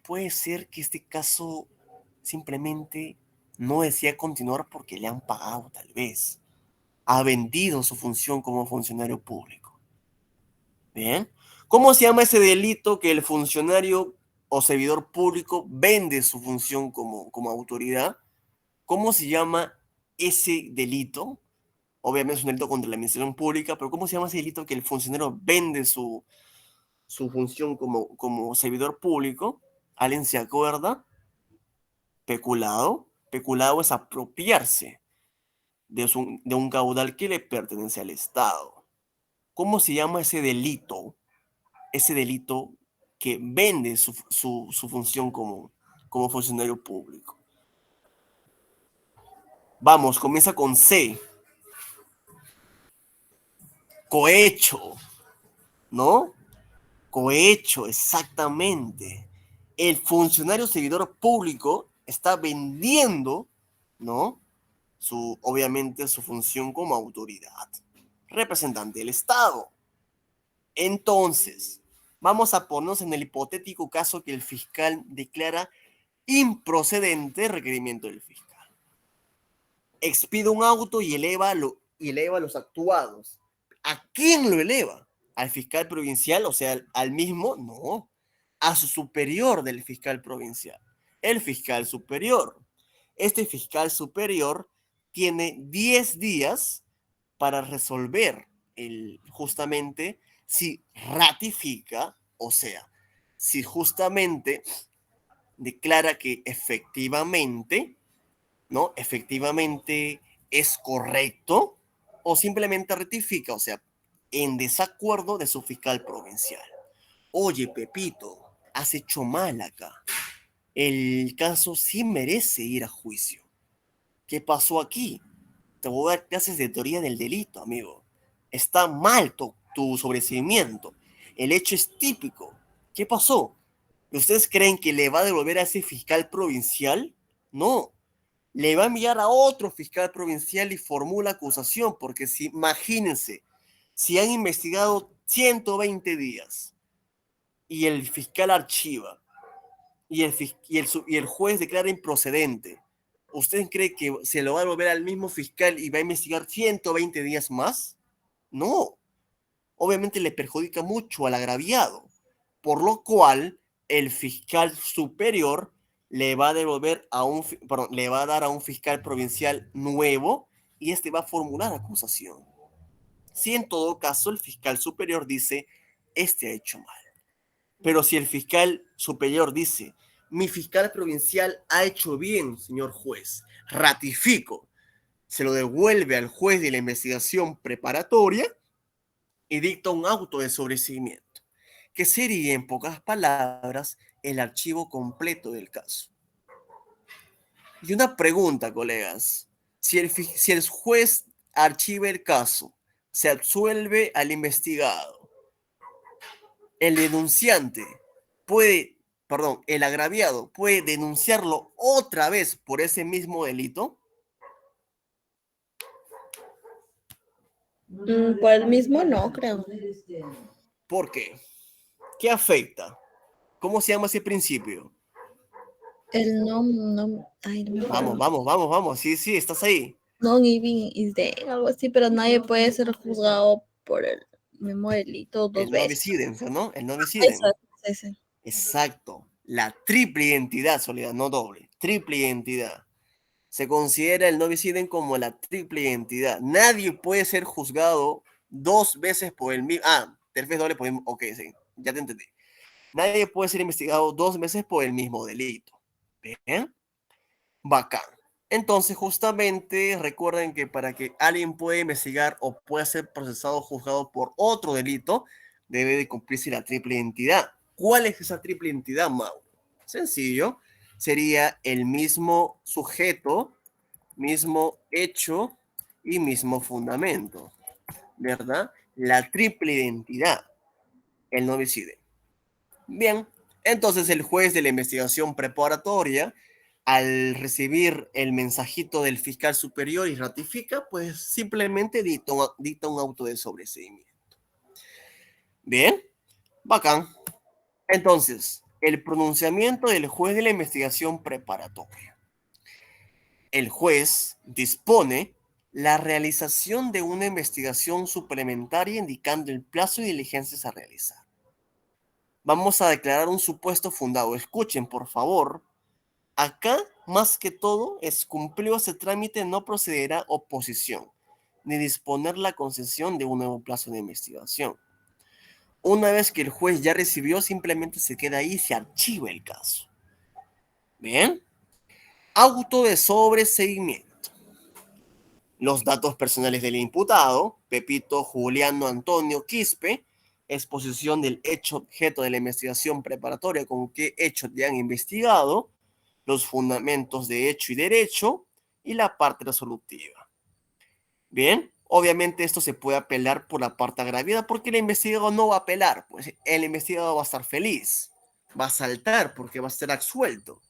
Puede ser que este caso simplemente no desea continuar porque le han pagado, tal vez. Ha vendido su función como funcionario público. Bien. ¿Cómo se llama ese delito que el funcionario o servidor público vende su función como autoridad? ¿Cómo se llama ese delito? Obviamente es un delito contra la administración pública, pero ¿cómo se llama ese delito que el funcionario vende su función como servidor público? ¿Alguien se acuerda? Peculado. Peculado es apropiarse de un caudal que le pertenece al Estado. ¿Cómo se llama ese delito? Ese delito que vende su función como funcionario público. Vamos, comienza con C. Cohecho, ¿no? Cohecho, exactamente. El funcionario servidor público está vendiendo, ¿no? Obviamente su función como autoridad, representante del Estado. Entonces, vamos a ponernos en el hipotético caso que el fiscal declara improcedente el requerimiento del fiscal. Expide un auto y eleva los actuados. ¿A quién lo eleva? ¿Al fiscal provincial? O sea, al mismo, no, a su superior del fiscal provincial, el fiscal superior. Este fiscal superior tiene 10 días para resolver justamente si ratifica, o sea, si justamente declara que efectivamente, ¿no? Efectivamente es correcto o simplemente rectifica, o sea, en desacuerdo de su fiscal provincial. Oye, Pepito, has hecho mal acá. El caso sí merece ir a juicio. ¿Qué pasó aquí? Te voy a dar clases de teoría del delito, amigo. Está mal tu sobreseimiento. El hecho es típico. ¿Qué pasó? ¿Ustedes creen que le va a devolver a ese fiscal provincial? No. Le va a enviar a otro fiscal provincial y formula acusación, porque si, imagínense, si han investigado 120 días y el fiscal archiva y el juez declara improcedente, ¿usted cree que se lo va a devolver al mismo fiscal y va a investigar 120 días más? No, obviamente le perjudica mucho al agraviado, por lo cual el fiscal superior le va a devolver le va a dar a un fiscal provincial nuevo y este va a formular acusación. Si en todo caso el fiscal superior dice, este ha hecho mal. Pero si el fiscal superior dice, mi fiscal provincial ha hecho bien, señor juez, ratifico, se lo devuelve al juez de la investigación preparatoria y dicta un auto de sobreseimiento, que sería, en pocas palabras, el archivo completo del caso. Y una pregunta, colegas. Si el juez archiva el caso, se absuelve al investigado, el denunciante el agraviado puede denunciarlo otra vez por ese mismo delito. Por el mismo no, creo. ¿Por qué? ¿Qué afecta? ¿Cómo se llama ese principio? El no, ay, no me Vamos, acuerdo. vamos, vamos, vamos. Sí, sí, estás ahí. Non-living is dead, algo así, pero nadie puede ser juzgado por el mismo delito dos El no veces. visiden, ¿no? El no Eso, visiden. ese. Exacto. La triple identidad, Soledad, no doble. Triple identidad. Se considera el no visiden como la triple identidad. Nadie puede ser juzgado dos veces por el mismo. Ah, tercer doble por el mismo. Ok, sí, ya te entendí. Nadie puede ser investigado dos veces por el mismo delito. ¿Bien? Bacán. Entonces, justamente recuerden que para que alguien pueda investigar o pueda ser procesado o juzgado por otro delito, debe de cumplirse la triple identidad. ¿Cuál es esa triple identidad, Mauro? Sencillo. Sería el mismo sujeto, mismo hecho y mismo fundamento, ¿verdad? La triple identidad, el no homicidio. Bien, entonces el juez de la investigación preparatoria, al recibir el mensajito del fiscal superior y ratifica, pues simplemente dicta un auto de sobreseimiento. Bien, bacán. Entonces, el pronunciamiento del juez de la investigación preparatoria. El juez dispone la realización de una investigación suplementaria indicando el plazo y diligencias a realizar. Vamos a declarar un supuesto fundado. Escuchen, por favor. Acá, más que todo, es cumplido ese trámite, no procederá oposición. ni disponer la concesión de un nuevo plazo de investigación. Una vez que el juez ya recibió, simplemente se queda ahí y se archiva el caso. Bien. Auto de sobreseimiento. Los datos personales del imputado, Pepito Juliano Antonio Quispe, exposición del hecho objeto de la investigación preparatoria con qué hechos ya han investigado, los fundamentos de hecho y derecho y la parte resolutiva. Bien, obviamente esto se puede apelar por la parte agraviada porque el investigado no va a apelar, pues el investigado va a estar feliz, va a saltar porque va a ser absuelto,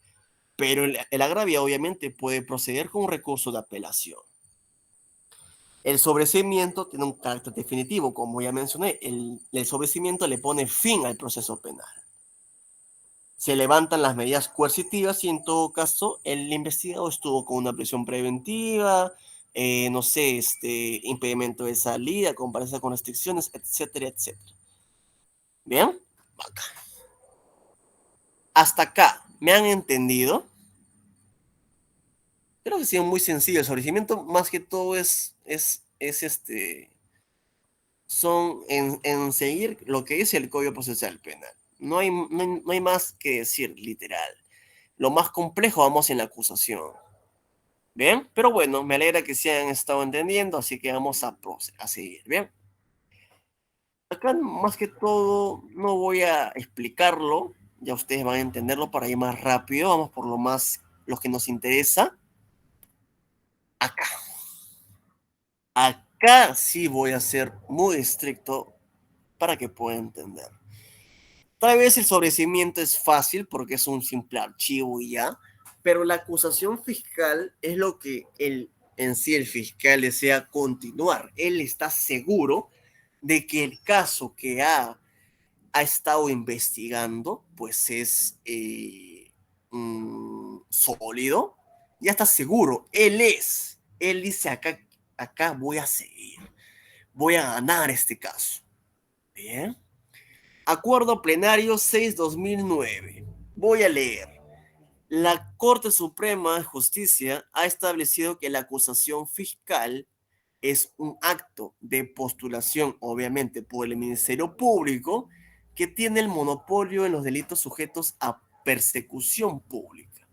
pero el agraviado obviamente puede proceder con un recurso de apelación. El sobreseimiento tiene un carácter definitivo, como ya mencioné, el sobreseimiento le pone fin al proceso penal. Se levantan las medidas coercitivas y en todo caso el investigado estuvo con una prisión preventiva, no sé, impedimento de salida, comparecencia con restricciones, etcétera, etcétera. ¿Bien? Acá. Hasta acá, ¿me han entendido? Creo que ha sido muy sencillo. El sobreseimiento más que todo son en seguir lo que dice el Código Procesal Penal. No hay más que decir, literal. Lo más complejo vamos en la acusación. ¿Bien? Pero bueno, me alegra que se hayan estado entendiendo, así que vamos a seguir. ¿Bien? Acá más que todo no voy a explicarlo, ya ustedes van a entenderlo para ir más rápido. Vamos por lo que nos interesa. Acá. Acá sí voy a ser muy estricto para que puedan entender. Tal vez el sobreseimiento es fácil porque es un simple archivo y ya, pero la acusación fiscal es lo que en sí el fiscal desea continuar. Él está seguro de que el caso que ha estado investigando pues es sólido, ya está seguro, él dice acá voy a seguir, voy a ganar este caso. Bien. Acuerdo plenario 6/2009. Voy a leer. La Corte Suprema de Justicia ha establecido que la acusación fiscal es un acto de postulación, obviamente, por el Ministerio Público, que tiene el monopolio en los delitos sujetos a persecución pública,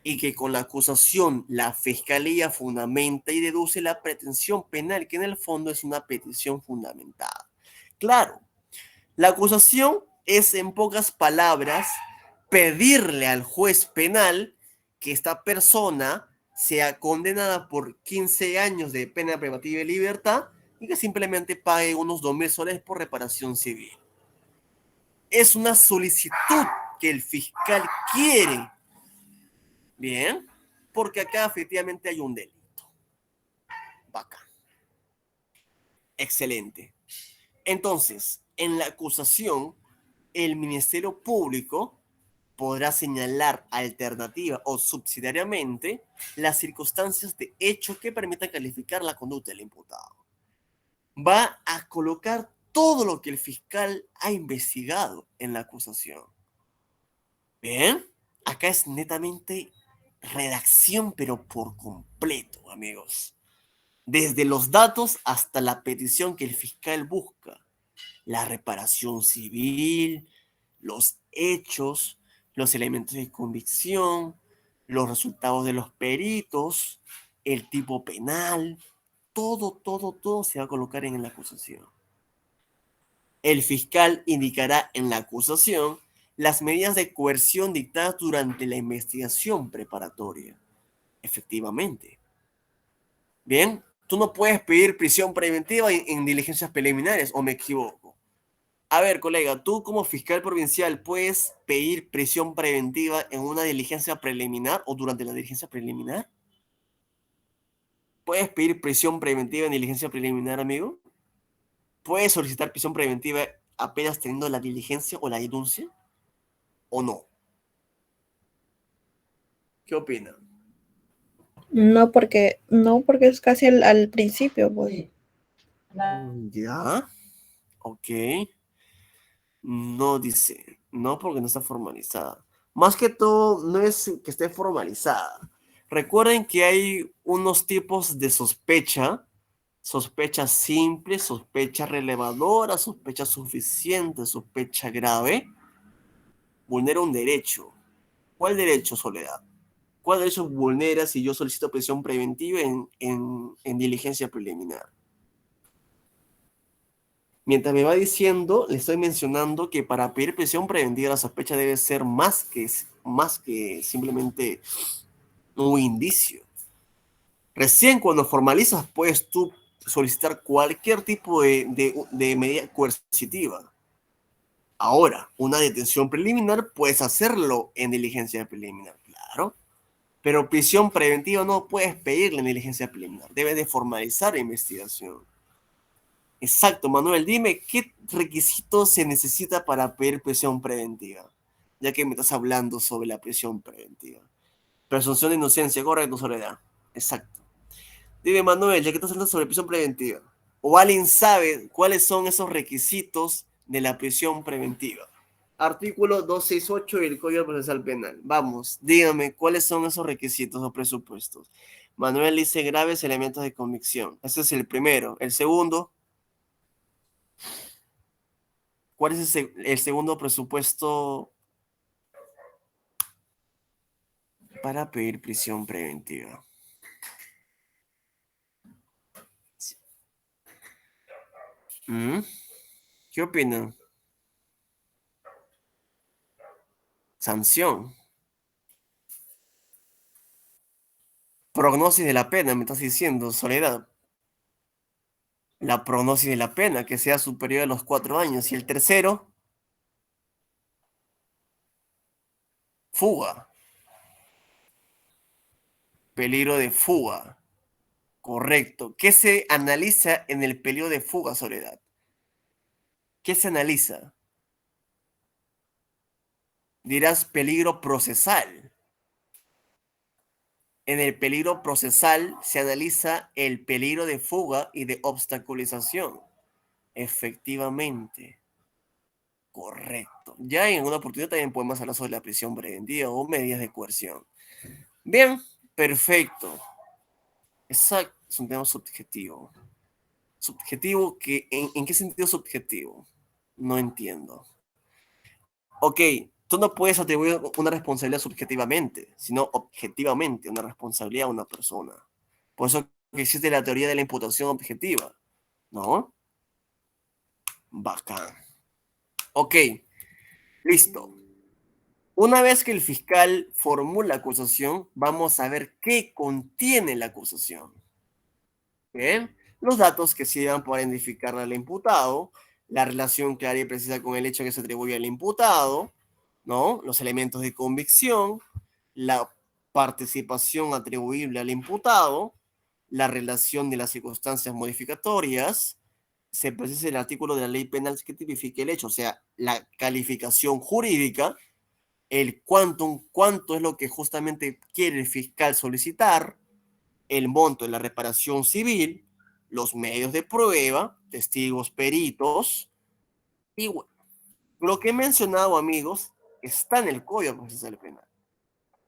y que con la acusación la Fiscalía fundamenta y deduce la pretensión penal, que en el fondo es una petición fundamentada. Claro, la acusación es, en pocas palabras, pedirle al juez penal que esta persona sea condenada por 15 años de pena privativa de libertad y que simplemente pague unos 2.000 soles por reparación civil. Es una solicitud que el fiscal quiere. Bien, porque acá efectivamente hay un delito. Bacán. Excelente. Entonces, en la acusación, el Ministerio Público podrá señalar alternativa o subsidiariamente las circunstancias de hecho que permitan calificar la conducta del imputado. Va a colocar todo lo que el fiscal ha investigado en la acusación. Bien, acá es netamente redacción, pero por completo, amigos. Desde los datos hasta la petición que el fiscal busca. La reparación civil, los hechos, los elementos de convicción, los resultados de los peritos, el tipo penal, todo se va a colocar en la acusación. El fiscal indicará en la acusación las medidas de coerción dictadas durante la investigación preparatoria. Efectivamente. Bien, tú no puedes pedir prisión preventiva en diligencias preliminares, ¿o me equivoco? A ver, colega, tú como fiscal provincial puedes pedir prisión preventiva en una diligencia preliminar o durante la diligencia preliminar. ¿Puedes pedir prisión preventiva en diligencia preliminar, amigo? ¿Puedes solicitar prisión preventiva apenas teniendo la diligencia o la denuncia? ¿O no? ¿Qué opinan? No porque es casi al principio, pues. Ya, ok. No dice, no porque no está formalizada. Más que todo, no es que esté formalizada. Recuerden que hay unos tipos de sospecha Sospecha simple, sospecha relevadora, sospecha suficiente, sospecha grave. Vulnera un derecho. ¿Cuál derecho, Soledad? ¿Cuál derecho vulnera si yo solicito prisión preventiva en diligencia preliminar? Mientras me va diciendo, le estoy mencionando que para pedir prisión preventiva la sospecha debe ser más que simplemente un indicio. Recién cuando formalizas puedes tú solicitar cualquier tipo de medida coercitiva. Ahora, una detención preliminar puedes hacerlo en diligencia preliminar, claro. Pero prisión preventiva no puedes pedirle en diligencia preliminar. Debes de formalizar la investigación. Exacto, Manuel, dime qué requisitos se necesita para pedir prisión preventiva, ya que me estás hablando sobre la prisión preventiva. Presunción de inocencia, correcto, Soledad. Exacto. Dime, Manuel, ya que estás hablando sobre prisión preventiva, ¿o alguien sabe cuáles son esos requisitos de la prisión preventiva? Artículo 268 del Código Procesal Penal. Vamos, dígame, ¿cuáles son esos requisitos o presupuestos? Manuel dice graves elementos de convicción. Ese es el primero. El segundo, ¿cuál es el segundo presupuesto para pedir prisión preventiva? ¿Mm? ¿Qué opinan? Sanción. Prognosis de la pena, me estás diciendo, Soledad. La prognosis de la pena, que sea superior a los 4 años. Y el tercero, fuga. Peligro de fuga. Correcto. ¿Qué se analiza en el peligro de fuga, Soledad? ¿Qué se analiza? Dirás peligro procesal. En el peligro procesal se analiza el peligro de fuga y de obstaculización. Efectivamente. Correcto. Ya en alguna oportunidad también podemos hablar sobre la prisión preventiva o medidas de coerción. Bien, perfecto. Exacto, es un tema subjetivo. Subjetivo que, ¿en qué sentido subjetivo? No entiendo. Ok, tú no puedes atribuir una responsabilidad subjetivamente, sino objetivamente una responsabilidad a una persona. Por eso que existe la teoría de la imputación objetiva, ¿no? Bacán. Ok, listo. Una vez que el fiscal formula la acusación, vamos a ver qué contiene la acusación. Bien, los datos que sirvan para identificar al imputado, la relación clara y precisa con el hecho que se atribuye al imputado, ¿no? Los elementos de convicción, la participación atribuible al imputado, la relación de las circunstancias modificatorias, se precisa el artículo de la ley penal que tipifique el hecho, o sea, la calificación jurídica, el quantum, cuánto es lo que justamente quiere el fiscal solicitar, el monto de la reparación civil, los medios de prueba, testigos, peritos, y bueno, lo que he mencionado, amigos, está en el Código Procesal Penal.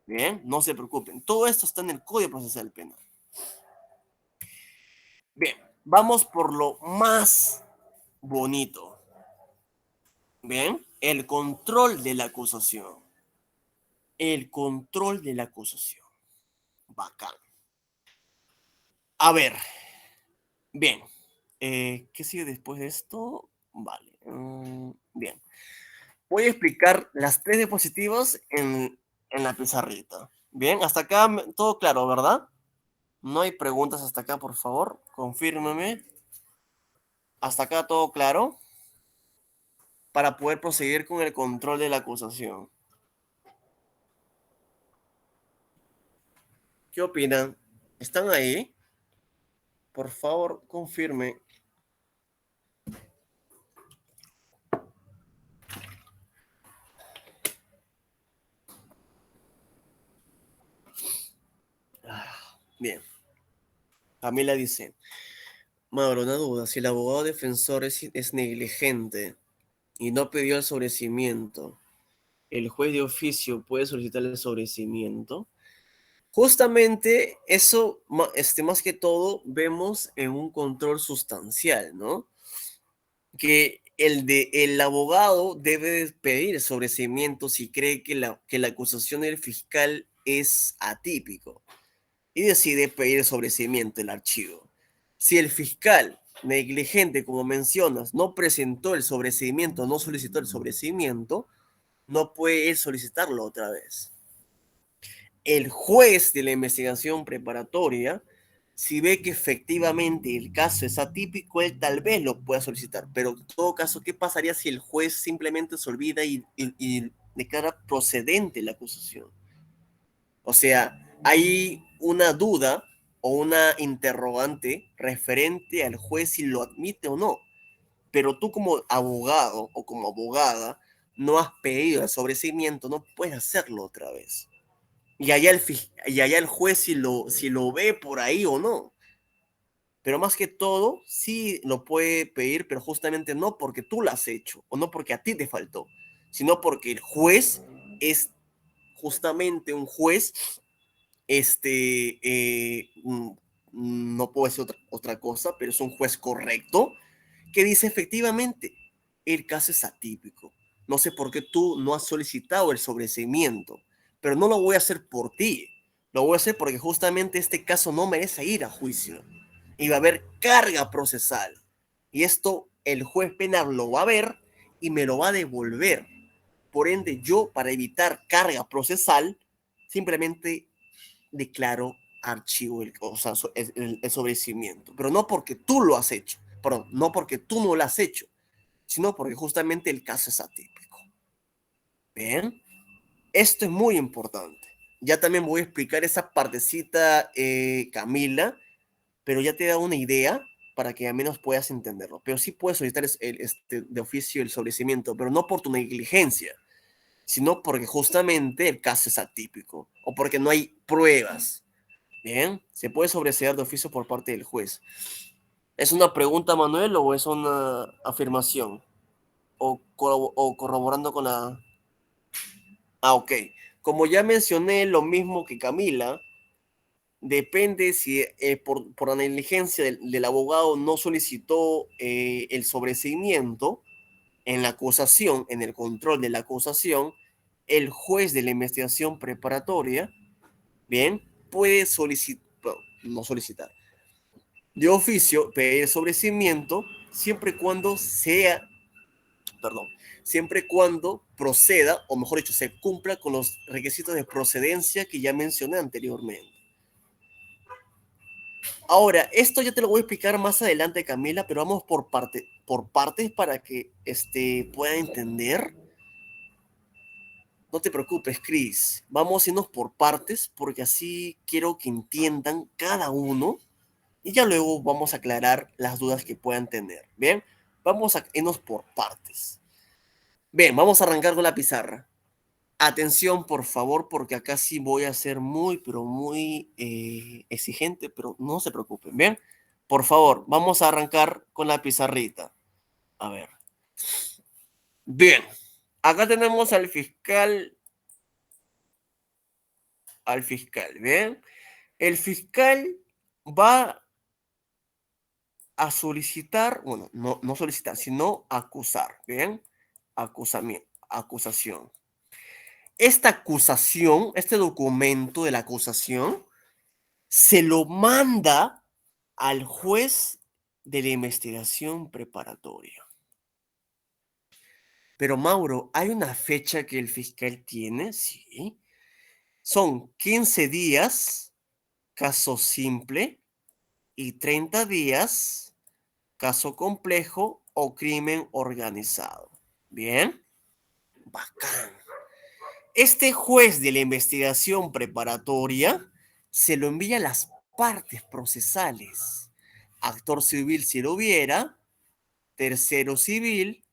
Bien, no se preocupen, todo esto está en el Código Procesal Penal. Bien, vamos por lo más bonito. Bien, el control de la acusación. El control de la acusación. Bacán. A ver, bien. ¿Qué sigue después de esto? Vale. Bien. Voy a explicar las 3 diapositivas en la pizarrita. Bien, hasta acá todo claro, ¿verdad? No hay preguntas hasta acá, por favor. Confírmeme. Hasta acá todo claro. Para poder proseguir con el control de la acusación. ¿Qué opinan? ¿Están ahí? Por favor, confirme. Bien. Camila dice, Mauro, una duda. Si el abogado defensor es negligente y no pidió el sobrecimiento, ¿el juez de oficio puede solicitar el sobrecimiento? Justamente eso, más que todo, vemos en un control sustancial, ¿no? Que el abogado debe pedir sobreseimiento si cree que la acusación del fiscal es atípico y decide pedir sobreseimiento del archivo. Si el fiscal negligente, como mencionas, no presentó el sobreseimiento, no solicitó el sobreseimiento, no puede él solicitarlo otra vez. El juez de la investigación preparatoria, si ve que efectivamente el caso es atípico, él tal vez lo pueda solicitar. Pero en todo caso, ¿qué pasaría si el juez simplemente se olvida y declara procedente la acusación? O sea, hay una duda o una interrogante referente al juez si lo admite o no. Pero tú como abogado o como abogada no has pedido el sobreseimiento, no puedes hacerlo otra vez. Y allá el juez si lo ve por ahí o no. Pero más que todo, sí lo puede pedir, pero justamente no porque tú lo has hecho o no porque a ti te faltó, sino porque el juez es justamente un juez, no puedo decir otra cosa, pero es un juez correcto que dice efectivamente, el caso es atípico. No sé por qué tú no has solicitado el sobreseimiento, pero no lo voy a hacer por ti. Lo voy a hacer porque justamente este caso no merece ir a juicio. Y va a haber carga procesal. Y esto el juez penal lo va a ver y me lo va a devolver. Por ende, yo, para evitar carga procesal, simplemente declaro archivo, o sea, el sobreseimiento. Pero no porque tú lo has hecho, perdón, no porque tú no lo has hecho, sino porque justamente el caso es atípico. Bien, esto es muy importante. Ya también voy a explicar esa partecita, Camila, pero ya te da una idea para que al menos puedas entenderlo. Pero sí puedes solicitar de oficio el sobreseimiento, pero no por tu negligencia, sino porque justamente el caso es atípico o porque no hay pruebas. Bien, se puede sobreseer de oficio por parte del juez. ¿Es una pregunta, Manuel, o es una afirmación? O corroborando con la... Ah, ok. Como ya mencioné lo mismo que Camila, depende si por la negligencia del abogado no solicitó el sobreseimiento en la acusación, en el control de la acusación, el juez de la investigación preparatoria, bien, puede solicitar, no solicitar, de oficio pedir sobreseimiento siempre y cuando sea, perdón, siempre y cuando proceda, o mejor dicho, se cumpla con los requisitos de procedencia que ya mencioné anteriormente. Ahora, esto ya te lo voy a explicar más adelante, Camila, pero vamos por partes para que pueda entender. No te preocupes, Chris. Vamos a irnos por partes porque así quiero que entiendan cada uno y ya luego vamos a aclarar las dudas que puedan tener. Bien, vamos a irnos por partes. Bien, vamos a arrancar con la pizarra. Atención, por favor, porque acá sí voy a ser muy, pero muy exigente, pero no se preocupen. Bien, por favor, vamos a arrancar con la pizarrita. A ver. Bien, acá tenemos al fiscal, ¿bien? El fiscal va a solicitar, bueno, no solicitar, sino acusar, ¿bien? Acusación. Esta acusación, este documento de la acusación, se lo manda al juez de la investigación preparatoria. Pero Mauro, ¿hay una fecha que el fiscal tiene? Sí. Son 15 días, caso simple, y 30 días, caso complejo o crimen organizado. Bien, bacán. Este juez de la investigación preparatoria se lo envía a las partes procesales. Actor civil si lo hubiera, tercero civil,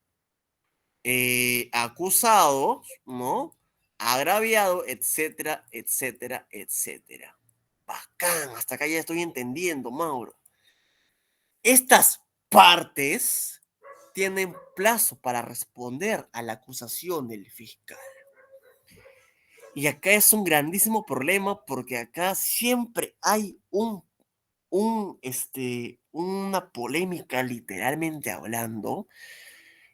acusado, ¿no? Agraviado, etcétera, etcétera, etcétera. Bacán, hasta acá ya estoy entendiendo, Mauro. Estas partes tienen plazo para responder a la acusación del fiscal. Y acá es un grandísimo problema porque acá siempre hay una polémica literalmente hablando,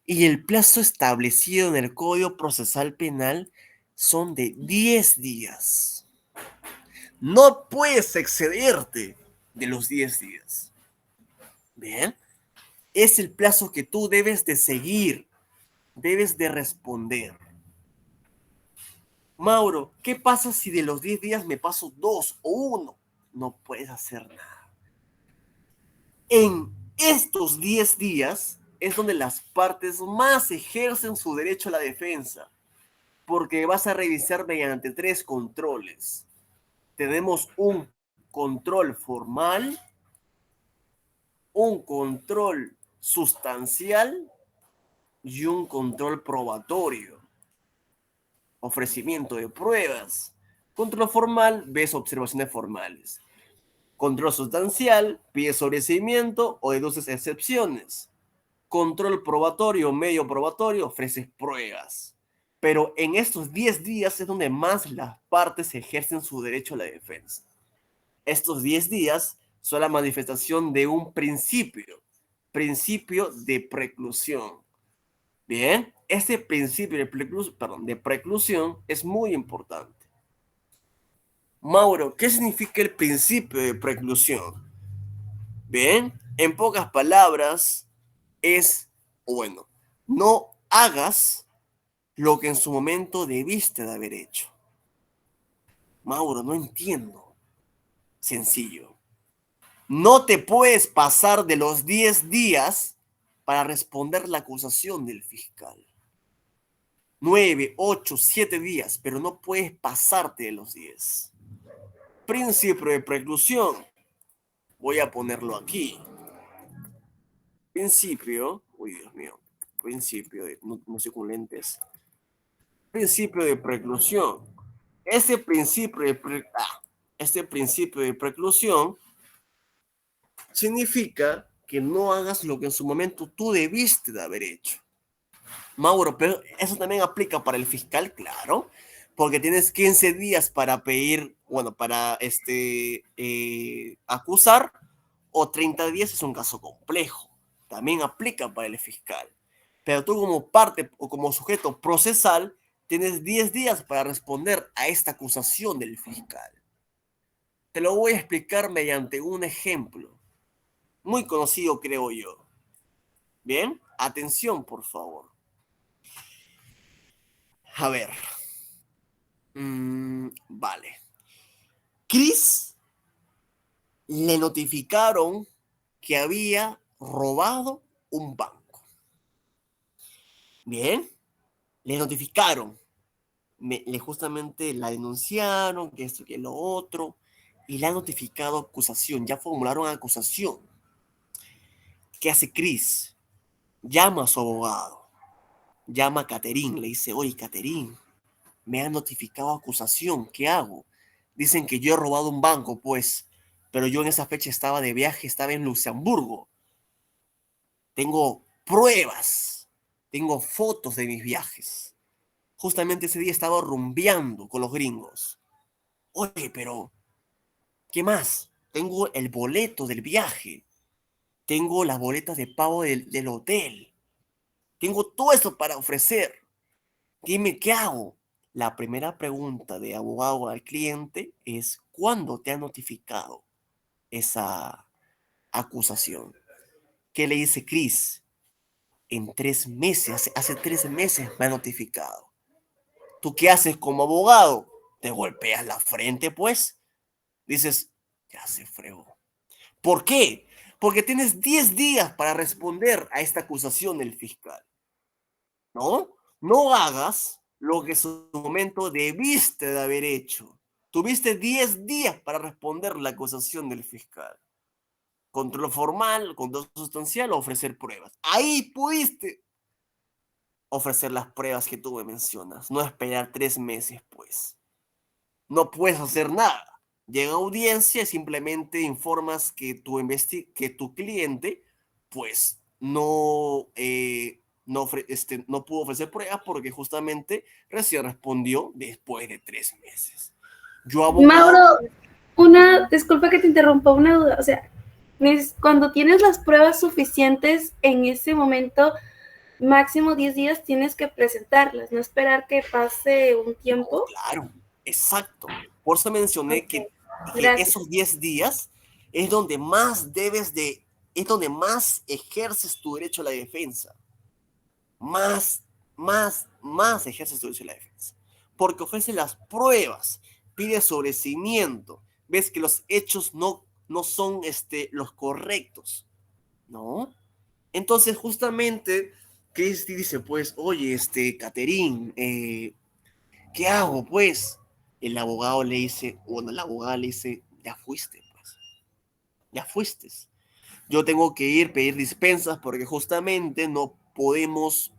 y el plazo establecido en el Código Procesal Penal son de 10 días. No puedes excederte de los 10 días. Bien, es el plazo que tú debes de seguir, debes de responder. Mauro, ¿qué pasa si de los 10 días me paso 2 o 1? No puedes hacer nada. En estos 10 días es donde las partes más ejercen su derecho a la defensa, porque vas a revisar mediante 3 controles. Tenemos un control formal, un control sustancial y un control probatorio. Ofrecimiento de pruebas. Control formal, ves observaciones formales. Control sustancial, pides sobreseimiento o deduces excepciones. Control probatorio, medio probatorio, ofreces pruebas. Pero en estos 10 días es donde más las partes ejercen su derecho a la defensa. Estos 10 días son la manifestación de un principio de preclusión. Bien, este principio de preclusión es muy importante. Mauro, ¿qué significa el principio de preclusión? Bien, en pocas palabras es, bueno, no hagas lo que en su momento debiste de haber hecho. Mauro, no entiendo. Sencillo. No te puedes pasar de los 10 días para responder la acusación del fiscal. 9, 8, 7 días, pero no puedes pasarte de los 10. Principio de preclusión. Voy a ponerlo aquí. Principio, uy Dios mío, principio de, no sé con lentes. Principio de preclusión. Este principio este principio de preclusión significa que no hagas lo que en su momento tú debiste de haber hecho. Mauro, pero eso también aplica para el fiscal, claro, porque tienes 15 días para pedir, bueno, para acusar, o 30 días es un caso complejo. También aplica para el fiscal. Pero tú como parte o como sujeto procesal, tienes 10 días para responder a esta acusación del fiscal. Te lo voy a explicar mediante un ejemplo, muy conocido creo yo. Bien, atención por favor. A ver. Vale. Chris le notificaron que había robado un banco. Bien, le notificaron. Justamente la denunciaron, que esto, que lo otro, y le han notificado acusación. Ya formularon acusación. ¿Qué hace Chris? Llama a su abogado. Llama a Caterín. Le dice, oye, Caterín, me han notificado acusación. ¿Qué hago? Dicen que yo he robado un banco, pues. Pero yo en esa fecha estaba de viaje, estaba en Luxemburgo. Tengo pruebas, tengo fotos de mis viajes. Justamente ese día estaba rumbeando con los gringos. Oye, pero, ¿qué más? Tengo el boleto del viaje. Tengo las boletas de pago del hotel. Tengo todo eso para ofrecer. Dime, ¿qué hago? La primera pregunta de abogado al cliente es, ¿cuándo te ha notificado esa acusación? ¿Qué le dice Chris? En 3 meses, hace 3 meses me ha notificado. ¿Tú qué haces como abogado? Te golpeas la frente, pues. Dices, ya se fregó. ¿Por qué? Porque tienes 10 días para responder a esta acusación del fiscal. ¿No? No hagas lo que en su momento debiste de haber hecho. Tuviste 10 días para responder la acusación del fiscal. Control formal, control sustancial o ofrecer pruebas. Ahí pudiste ofrecer las pruebas que tú me mencionas, no esperar 3 meses, pues. No puedes hacer nada. Llega audiencia y simplemente informas que tu cliente, pues, no pudo ofrecer pruebas porque justamente recién respondió después de 3 meses. Yo abogado... Mauro, disculpa que te interrumpa, una duda. O sea, cuando tienes las pruebas suficientes en ese momento, máximo 10 días tienes que presentarlas, no esperar que pase un tiempo. Claro, exacto. Por eso mencioné que Gracias. esos 10 días es donde más es donde más ejerces tu derecho a la defensa. Más ejerces tu derecho a la defensa. Porque ofrece las pruebas, pide sobreseimiento, ves que los hechos no son los correctos, ¿no? Entonces, justamente, Chris dice, pues, oye, Caterín, ¿qué hago, pues? El abogado le dice, bueno, la abogada le dice, ya fuiste, pues, ya fuiste. Yo tengo que ir, pedir dispensas, porque justamente no podemos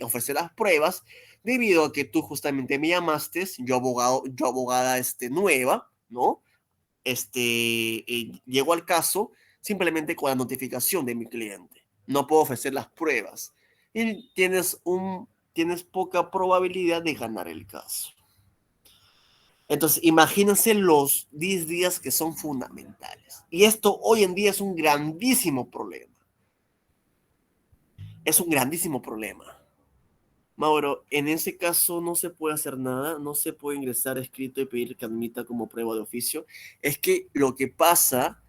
ofrecer las pruebas, debido a que tú justamente me llamaste, yo abogada nueva, ¿no? Llego al caso simplemente con la notificación de mi cliente. No puedo ofrecer las pruebas. Y tienes poca probabilidad de ganar el caso. Entonces, imagínense los 10 días que son fundamentales. Y esto hoy en día es un grandísimo problema. Es un grandísimo problema. Mauro, en ese caso no se puede hacer nada, no se puede ingresar escrito y pedir que admita como prueba de oficio. Es que lo que pasa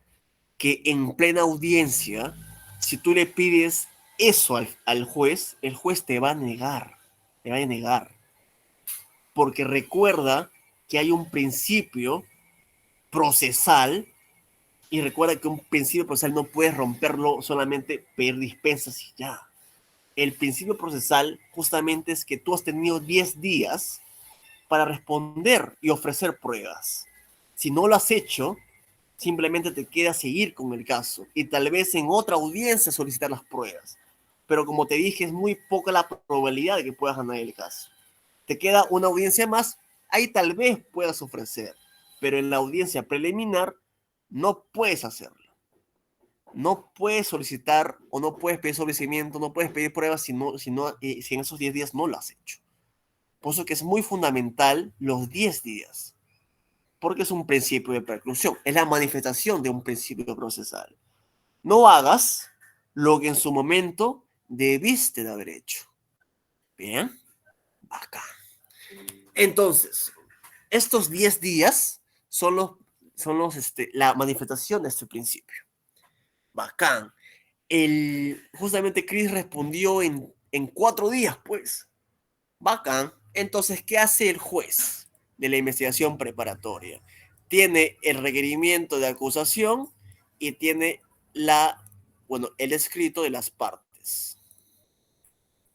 que en plena audiencia, si tú le pides eso al juez, el juez te va a negar, porque recuerda que hay un principio procesal y recuerda que un principio procesal no puedes romperlo solamente pedir dispensas y ya. El principio procesal justamente es que tú has tenido 10 días para responder y ofrecer pruebas. Si no lo has hecho, simplemente te queda seguir con el caso y tal vez en otra audiencia solicitar las pruebas. Pero como te dije, es muy poca la probabilidad de que puedas ganar el caso. Te queda una audiencia más, ahí tal vez puedas ofrecer, pero en la audiencia preliminar no puedes hacerlo. No puedes solicitar o no puedes pedir sobreseimiento, no puedes pedir pruebas si en esos 10 días no lo has hecho. Por eso que es muy fundamental los 10 días, porque es un principio de preclusión, es la manifestación de un principio procesal. No hagas lo que en su momento debiste de haber hecho. Bien, acá. Entonces, estos 10 días son la manifestación de este principio. Bacán. Justamente Chris respondió en 4 días, pues. Bacán. Entonces, ¿qué hace el juez de la investigación preparatoria? Tiene el requerimiento de acusación y tiene el escrito de las partes.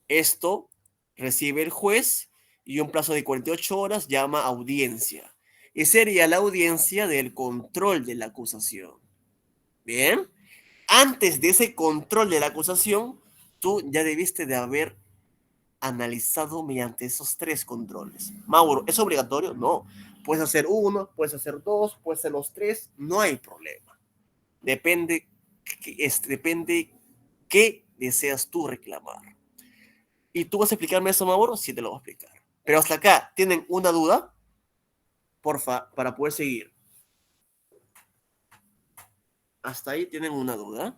Esto recibe el juez y un plazo de 48 horas llama audiencia. Y sería la audiencia del control de la acusación. Bien. Antes de ese control de la acusación, tú ya debiste de haber analizado mediante esos 3 controles. Mauro, ¿es obligatorio? No. Puedes hacer 1, puedes hacer 2, puedes hacer los 3, no hay problema. Depende qué deseas tú reclamar. ¿Y tú vas a explicarme eso, Mauro? Sí, te lo voy a explicar. Pero hasta acá, ¿tienen una duda? Porfa, para poder seguir. ¿Hasta ahí tienen una duda?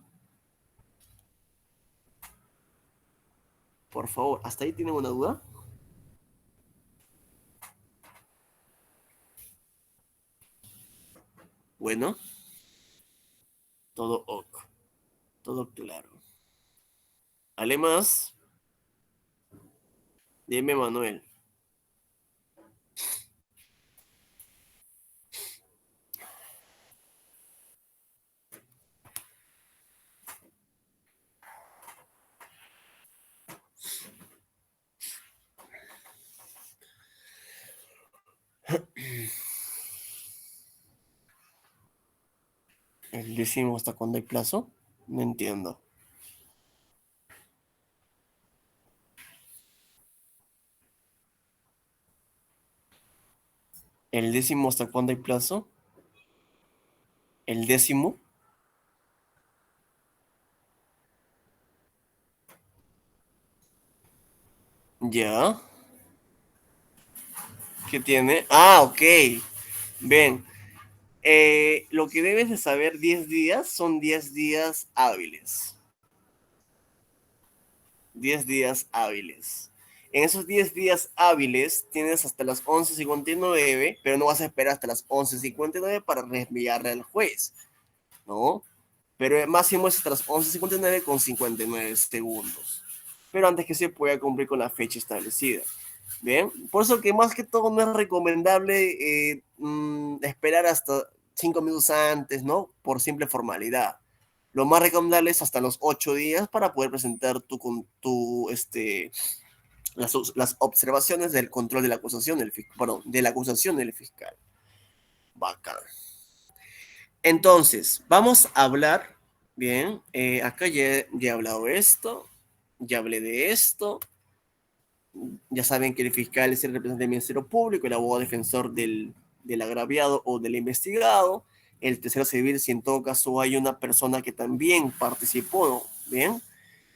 Por favor, ¿hasta ahí tienen una duda? Bueno, todo ok, todo claro. ¿Ale más? Dime, Manuel. ¿El 10º hasta cuándo hay plazo? No entiendo. ¿El 10º hasta cuándo hay plazo? ¿El 10º? Ya. ¿Qué tiene? Ah, ok. Ven. Lo que debes de saber 10 días son 10 días hábiles. 10 días hábiles. En esos 10 días hábiles tienes hasta las 11:59, pero no vas a esperar hasta las 11:59 para reenviarle al juez, ¿no? Pero el máximo es hasta las 11:59 con 59 segundos. Pero antes que se pueda cumplir con la fecha establecida. Bien, por eso que más que todo no es recomendable esperar hasta 5 minutos antes, ¿no? Por simple formalidad. Lo más recomendable es hasta los 8 días para poder presentar las observaciones del control de la acusación del fiscal. Bacán. Entonces, vamos a hablar, bien, acá ya he hablado de esto, ya hablé de esto. Ya saben que el fiscal es el representante del Ministerio Público, el abogado defensor del agraviado o del investigado, el tercero civil si en todo caso hay una persona que también participó, ¿bien?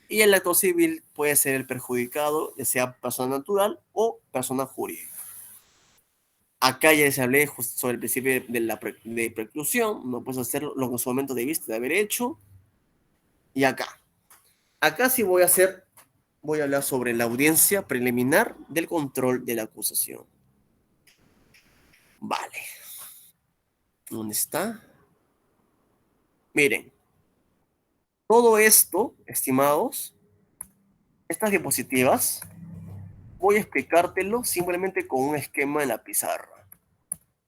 Y el actor civil puede ser el perjudicado, ya sea persona natural o persona jurídica. Acá ya les hablé justo sobre el principio de preclusión, no puedes hacer lo que en su momento debiste de haber hecho. Y acá sí voy a hablar sobre la audiencia preliminar del control de la acusación. Vale. ¿Dónde está? Miren, todo esto, estimados, estas diapositivas, voy a explicártelo simplemente con un esquema en la pizarra.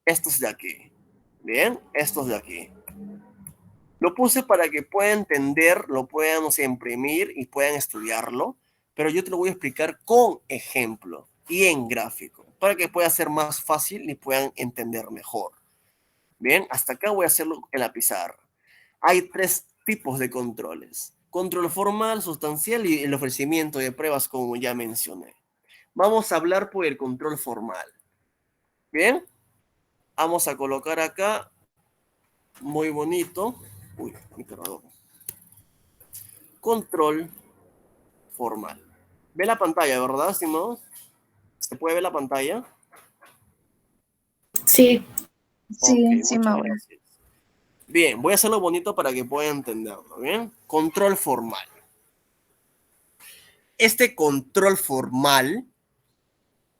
Estos de aquí. Bien, estos de aquí. Lo puse para que puedan entender, lo puedan, imprimir y puedan estudiarlo, pero yo te lo voy a explicar con ejemplo y en gráfico, para que pueda ser más fácil y puedan entender mejor. Bien, hasta acá voy a hacerlo en la pizarra. Hay 3 tipos de controles. Control formal, sustancial y el ofrecimiento de pruebas, como ya mencioné. Vamos a hablar por el control formal. Bien, vamos a colocar acá, muy bonito. Uy, mi cargador. Control formal. Ve la pantalla, ¿verdad, Simón? ¿Se puede ver la pantalla? Sí. Sí, Ok, sí, muchas Mauro. gracias. Bien, voy a hacerlo bonito para que puedan entenderlo, ¿bien? Control formal. Este control formal,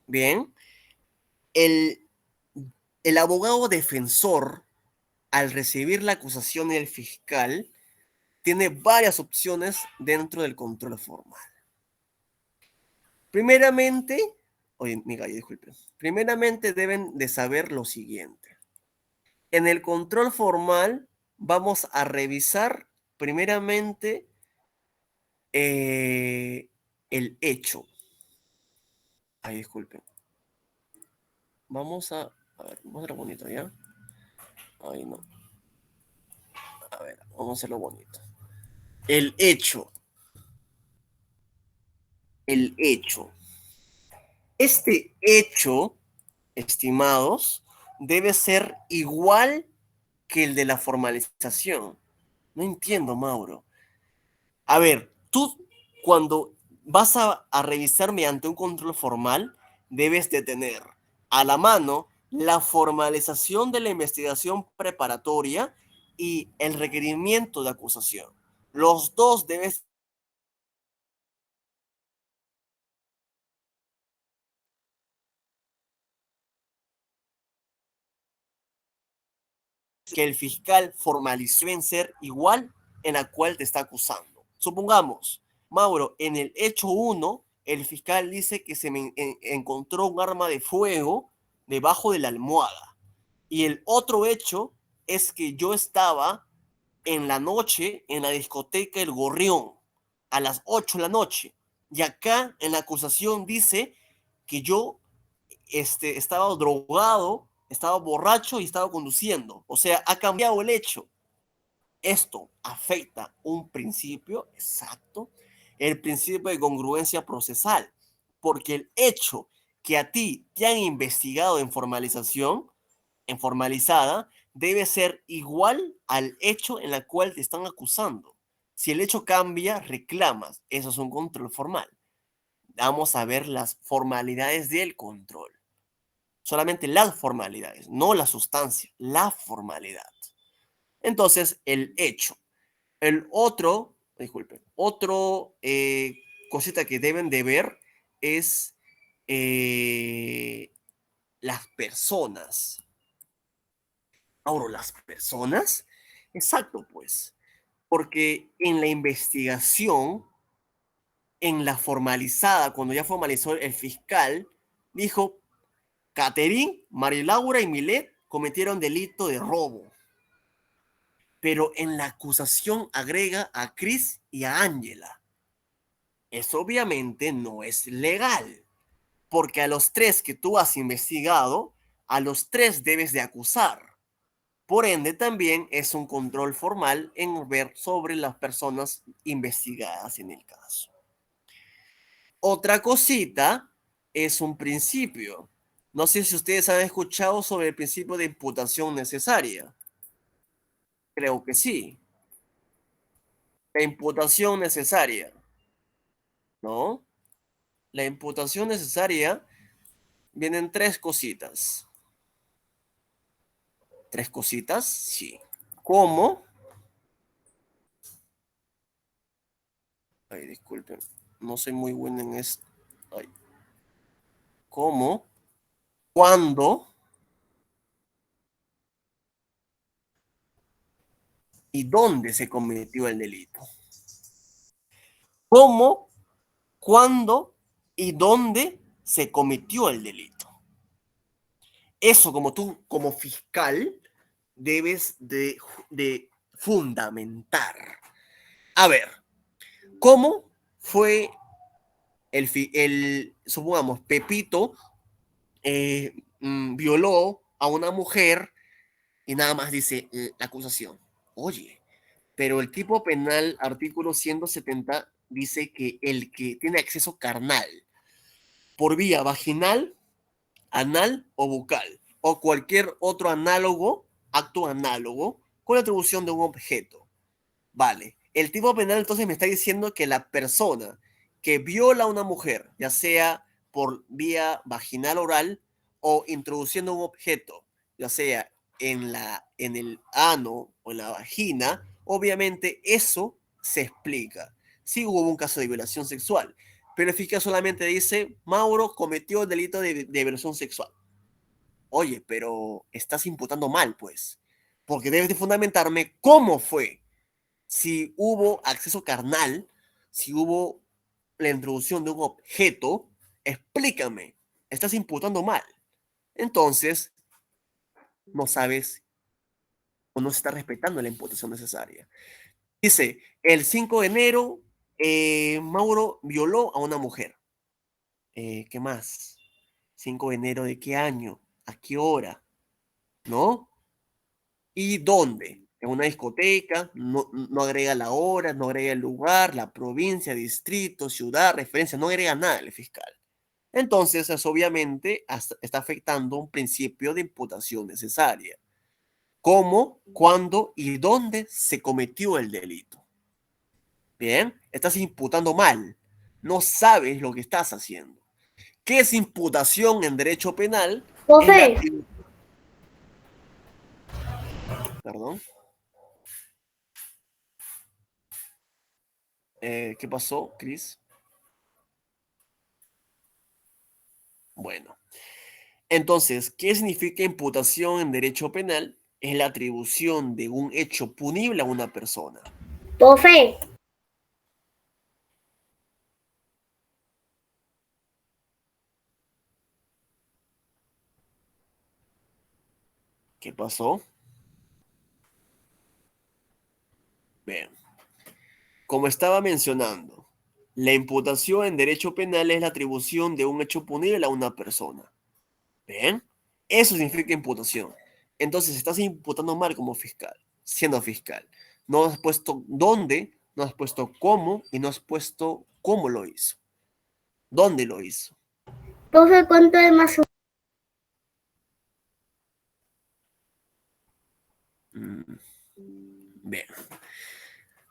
bien, el abogado defensor, al recibir la acusación del fiscal, tiene varias opciones dentro del control formal. Primeramente, disculpen. Primeramente deben de saber lo siguiente. En el control formal vamos a revisar primeramente el hecho. Ay, disculpen. Vamos a ver, vamos a hacerlo bonito, ¿ya? Ay, no. A ver, vamos a hacerlo bonito. El hecho. El hecho. Este hecho, estimados, debe ser igual que el de la formalización. No entiendo, Mauro. A ver, tú cuando vas a revisar mediante un control formal, debes de tener a la mano la formalización de la investigación preparatoria y el requerimiento de acusación. Los dos debes que el fiscal formalizó en ser igual en la cual te está acusando. Supongamos, Mauro, en el hecho 1, el fiscal dice que encontró un arma de fuego debajo de la almohada. Y el otro hecho es que yo estaba en la noche en la discoteca El Gorrión a las 8 de la noche. Y acá en la acusación dice que yo estaba drogado, estaba borracho y estaba conduciendo. O sea, ha cambiado el hecho. Esto afecta un principio exacto, el principio de congruencia procesal, porque el hecho que a ti te han investigado en formalización, en formalizada, debe ser igual al hecho en el cual te están acusando. Si el hecho cambia, reclamas. Eso es un control formal. Vamos a ver las formalidades del control. Solamente las formalidades, no la sustancia, la formalidad. Entonces, el hecho. El otro, disculpen, otro cosita que deben de ver es las personas. Ahora, ¿las personas? Exacto, pues. Porque en la investigación, en la formalizada, cuando ya formalizó el fiscal, dijo, Catherine, María Laura y Milet cometieron delito de robo. Pero en la acusación agrega a Chris y a Angela. Eso obviamente no es legal, porque a los tres que tú has investigado, a los tres debes de acusar. Por ende, también es un control formal en ver sobre las personas investigadas en el caso. Otra cosita es un principio. No sé si ustedes han escuchado sobre el principio de imputación necesaria. Creo que sí. La imputación necesaria, ¿no? La imputación necesaria vienen tres cositas. ¿Tres cositas? Sí. ¿Cómo? Ay, disculpen. No soy muy bueno en esto. Ay. ¿Cómo? ¿Cuándo? ¿Y dónde se cometió el delito? ¿Cómo? ¿Cuándo? ¿Y dónde se cometió el delito? Eso como tú, como fiscal, debes de fundamentar. A ver, ¿cómo fue supongamos, Pepito violó a una mujer y nada más dice la acusación? Oye, pero el tipo penal, artículo 170, dice que el que tiene acceso carnal por vía vaginal, anal o bucal, o cualquier otro análogo, acto análogo, con la atribución de un objeto. Vale, el tipo penal entonces me está diciendo que la persona que viola a una mujer, ya sea por vía vaginal oral o introduciendo un objeto, ya sea en el ano o en la vagina, obviamente eso se explica. Sí hubo un caso de violación sexual, pero el fiscal solamente dice, Mauro cometió el delito de violación sexual. Oye, pero estás imputando mal, pues, porque debes de fundamentarme cómo fue, si hubo acceso carnal, si hubo la introducción de un objeto, explícame, estás imputando mal. Entonces, no sabes o no se está respetando la imputación necesaria. Dice, el 5 de enero, Mauro violó a una mujer. ¿Qué más? 5 de enero de qué año, a qué hora, ¿no? ¿Y dónde? En una discoteca, no agrega la hora, no agrega el lugar, la provincia, distrito, ciudad, referencia, no agrega nada el fiscal. Entonces, eso obviamente está afectando un principio de imputación necesaria. ¿Cómo, cuándo y dónde se cometió el delito? Bien, estás imputando mal. No sabes lo que estás haciendo. ¿Qué es imputación en derecho penal? Es la... Profe, Perdón. ¿Qué pasó, Cris? Bueno, entonces, ¿qué significa imputación en derecho penal? Es la atribución de un hecho punible a una persona. profe, ¿Qué pasó? Bien, como estaba mencionando, la imputación en derecho penal es la atribución de un hecho punible a una persona. Bien, eso significa imputación. Entonces, estás imputando mal como fiscal, siendo fiscal. No has puesto dónde, no has puesto cómo y no has puesto cómo lo hizo. ¿Dónde lo hizo? profe, ¿cuánto es más o Mm, Bien.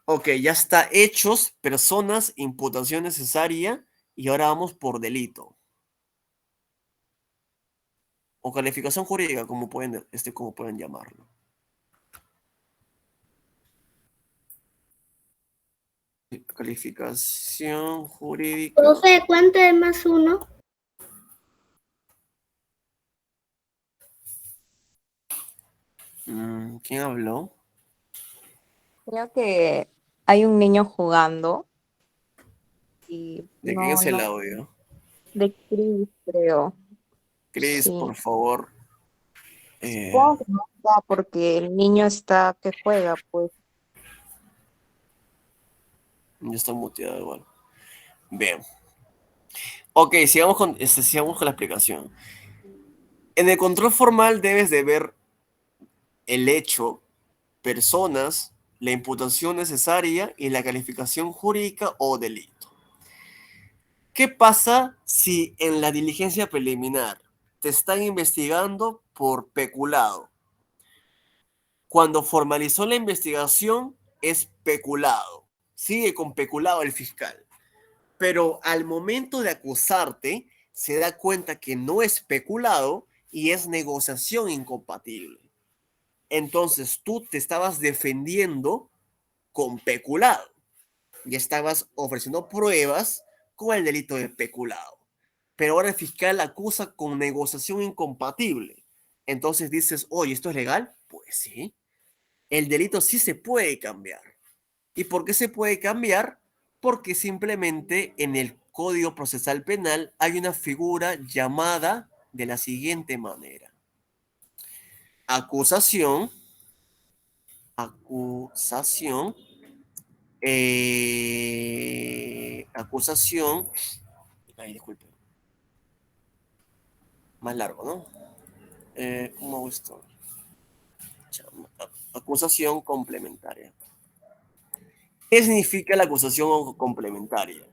Ok, ya está hechos, personas, imputación necesaria Y ahora vamos por delito. O calificación jurídica, como pueden llamarlo. Calificación jurídica. Profe, ¿cuánto es más uno? ¿Quién habló? Creo que hay un niño jugando y ¿De quién no, es el no, audio? de Chris, creo. Chris, Sí. por favor. Supongo que no está porque el niño está que juega, pues. Ya está muteado igual. Bien. Ok, sigamos con la explicación. En el control formal debes de ver el hecho, personas, la imputación necesaria y la calificación jurídica o delito. ¿Qué pasa si en la diligencia preliminar te están investigando por peculado? Cuando formalizó la investigación es peculado. Sigue con peculado el fiscal. Pero al momento de acusarte se da cuenta que no es peculado y es negociación incompatible. Entonces tú te estabas defendiendo con peculado y estabas ofreciendo pruebas con el delito de peculado. Pero ahora el fiscal acusa con negociación incompatible. Entonces dices, oye, ¿esto es legal? Pues sí. El delito sí se puede cambiar. ¿Y por qué se puede cambiar? Porque simplemente en el Código Procesal Penal hay una figura llamada de la siguiente manera. Acusación, acusación, acusación, ay, disculpe, más largo, ¿no? ¿Cómo hago esto? Acusación complementaria. ¿Qué significa la acusación complementaria?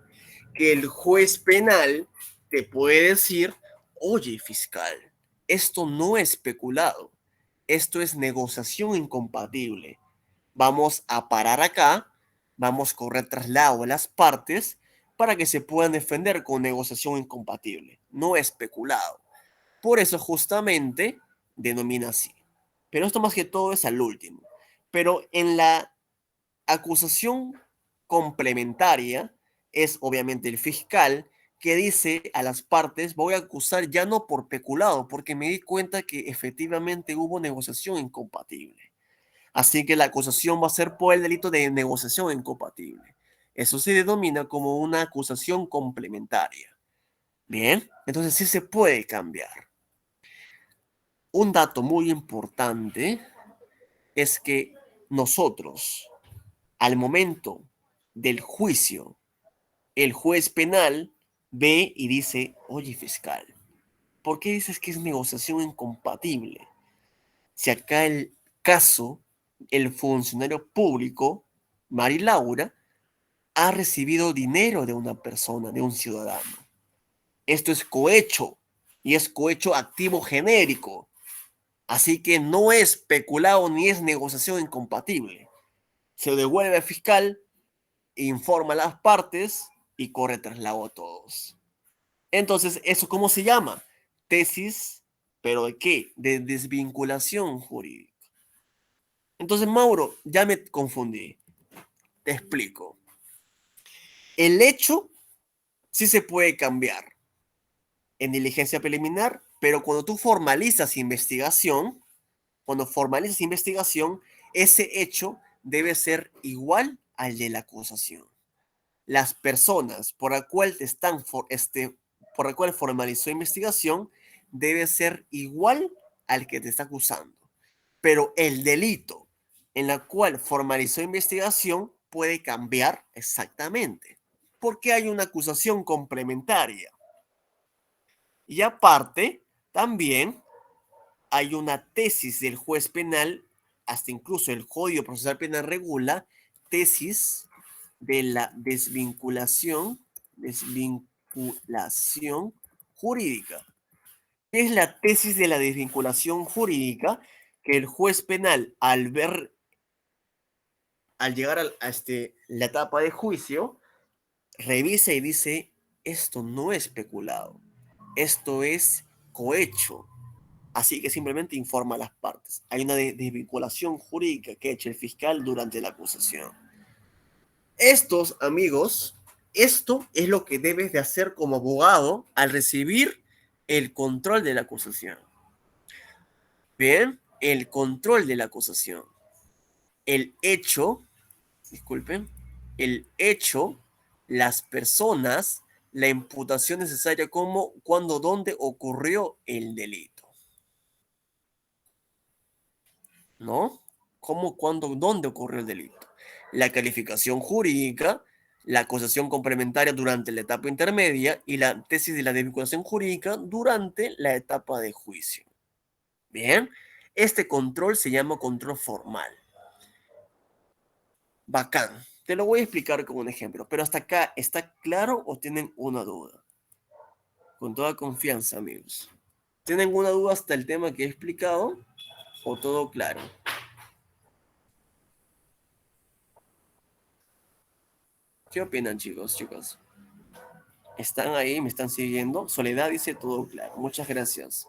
Que el juez penal te puede decir, oye, fiscal, esto no es peculado, esto es negociación incompatible. Vamos a parar acá, vamos a correr traslado de las partes para que se puedan defender con negociación incompatible. No es peculado. Por eso justamente denomina así. Pero esto más que todo es al último. Pero en la acusación complementaria es obviamente el fiscal que dice a las partes, voy a acusar ya no por peculado, porque me di cuenta que efectivamente hubo negociación incompatible. Así que la acusación va a ser por el delito de negociación incompatible. Eso se denomina como una acusación complementaria. Bien, entonces sí se puede cambiar. Un dato muy importante es que nosotros, al momento del juicio, el juez penal ve y dice, oye fiscal, ¿por qué dices que es negociación incompatible? Si acá el caso, el funcionario público, Mari Laura, ha recibido dinero de una persona, de un ciudadano. Esto es cohecho y es cohecho activo genérico. Así que no es peculado ni es negociación incompatible. Se devuelve al fiscal, informa a las partes y corre traslado a todos. Entonces, ¿eso cómo se llama? Tesis, ¿pero de qué? De desvinculación jurídica. Entonces, Mauro, ya me confundí. Te explico. El hecho sí se puede cambiar en diligencia preliminar, pero cuando formalizas investigación, ese hecho debe ser igual al de la acusación. Las personas por la cual por la cual formalizó investigación debe ser igual al que te está acusando. Pero el delito en la cual formalizó investigación puede cambiar exactamente, porque hay una acusación complementaria. Y aparte, también hay una tesis del juez penal, hasta incluso el Código Procesal Penal regula tesis de la desvinculación jurídica. ¿Qué es la tesis de la desvinculación jurídica? Que el juez penal, al llegar a la etapa de juicio, revisa y dice, esto no es peculado, esto es cohecho. Así que simplemente informa a las partes. Hay una desvinculación jurídica que ha hecho el fiscal durante la acusación. Estos, amigos, esto es lo que debes de hacer como abogado al recibir el control de la acusación. Bien, el control de la acusación. El hecho, disculpen, el hecho, las personas, la imputación necesaria como, cuándo, dónde ocurrió el delito. ¿No? ¿Cómo, cuándo, dónde ocurrió el delito? La calificación jurídica, la acusación complementaria durante la etapa intermedia y la tesis de la desvinculación jurídica durante la etapa de juicio. Bien, este control se llama control formal. Bacán. Te lo voy a explicar con un ejemplo, pero hasta acá, ¿está claro o tienen una duda? Con toda confianza, amigos. ¿Tienen una duda hasta el tema que he explicado o todo claro? ¿Qué opinan, chicos, chicas? ¿Están ahí? ¿Me están siguiendo? Soledad dice todo claro. Muchas gracias.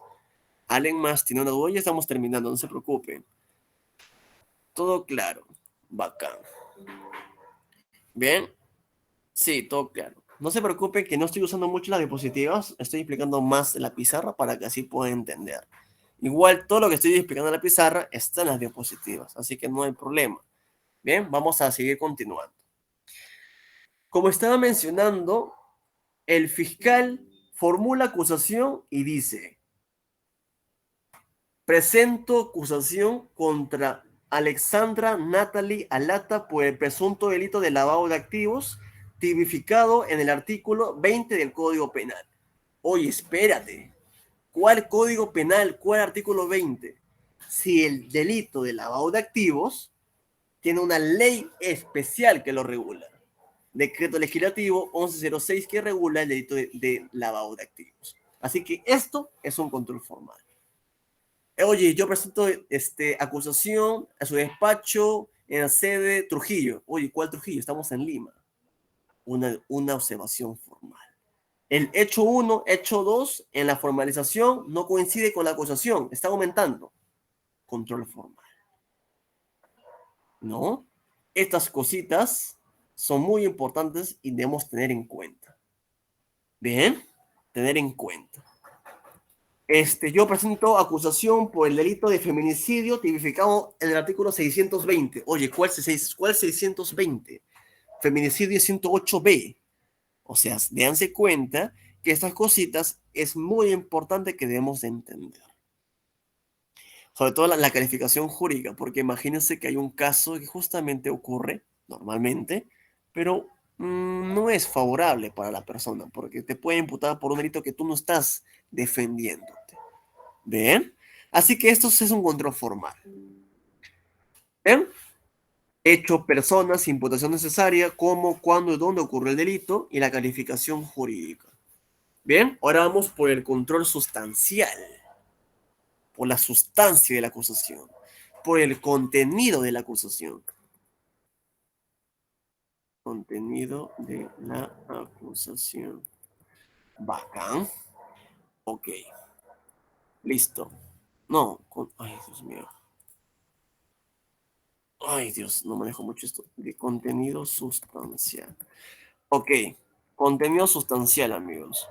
Allen más tiene una duda. Ya estamos terminando, no se preocupen. Todo claro. Bacán. ¿Bien? Sí, todo claro. No se preocupen que no estoy usando mucho las diapositivas. Estoy explicando más en la pizarra para que así puedan entender. Igual todo lo que estoy explicando en la pizarra está en las diapositivas, así que no hay problema. Bien, vamos a seguir continuando. Como estaba mencionando, el fiscal formula acusación y dice: presento acusación contra Alexandra Natalie Alata por el presunto delito de lavado de activos tipificado en el artículo 20 del Código Penal. Oye, espérate. ¿Cuál Código Penal? ¿Cuál artículo 20? Si el delito de lavado de activos tiene una ley especial que lo regula. Decreto legislativo 1106 que regula el delito de lavado de activos. Así que esto es un control formal. Oye, yo presento acusación a su despacho en la sede Trujillo. Oye, ¿cuál Trujillo? Estamos en Lima. Una observación formal. El hecho 1, hecho 2, en la formalización no coincide con la acusación. Está aumentando. Control formal. ¿No? Estas cositas son muy importantes y debemos tener en cuenta. Bien, tener en cuenta. Yo presento acusación por el delito de feminicidio tipificado en el artículo 620. Oye, ¿cuál 620? Feminicidio 108B. O sea, déanse cuenta que estas cositas es muy importante que debemos de entender. Sobre todo la calificación jurídica, porque imagínense que hay un caso que justamente ocurre normalmente, pero no es favorable para la persona, porque te puede imputar por un delito que tú no estás defendiéndote. ¿Ven? Así que esto es un control formal. ¿Ven? Hecho, personas, imputación necesaria, cómo, cuándo y dónde ocurre el delito y la calificación jurídica. Bien, ahora vamos por el control sustancial, por la sustancia de la acusación, por el contenido de la acusación. Contenido de la acusación. Bacán. Ok. Listo. No. Ay, Dios mío. Ay, Dios, no manejo mucho esto. De contenido sustancial. Ok. Contenido sustancial, amigos.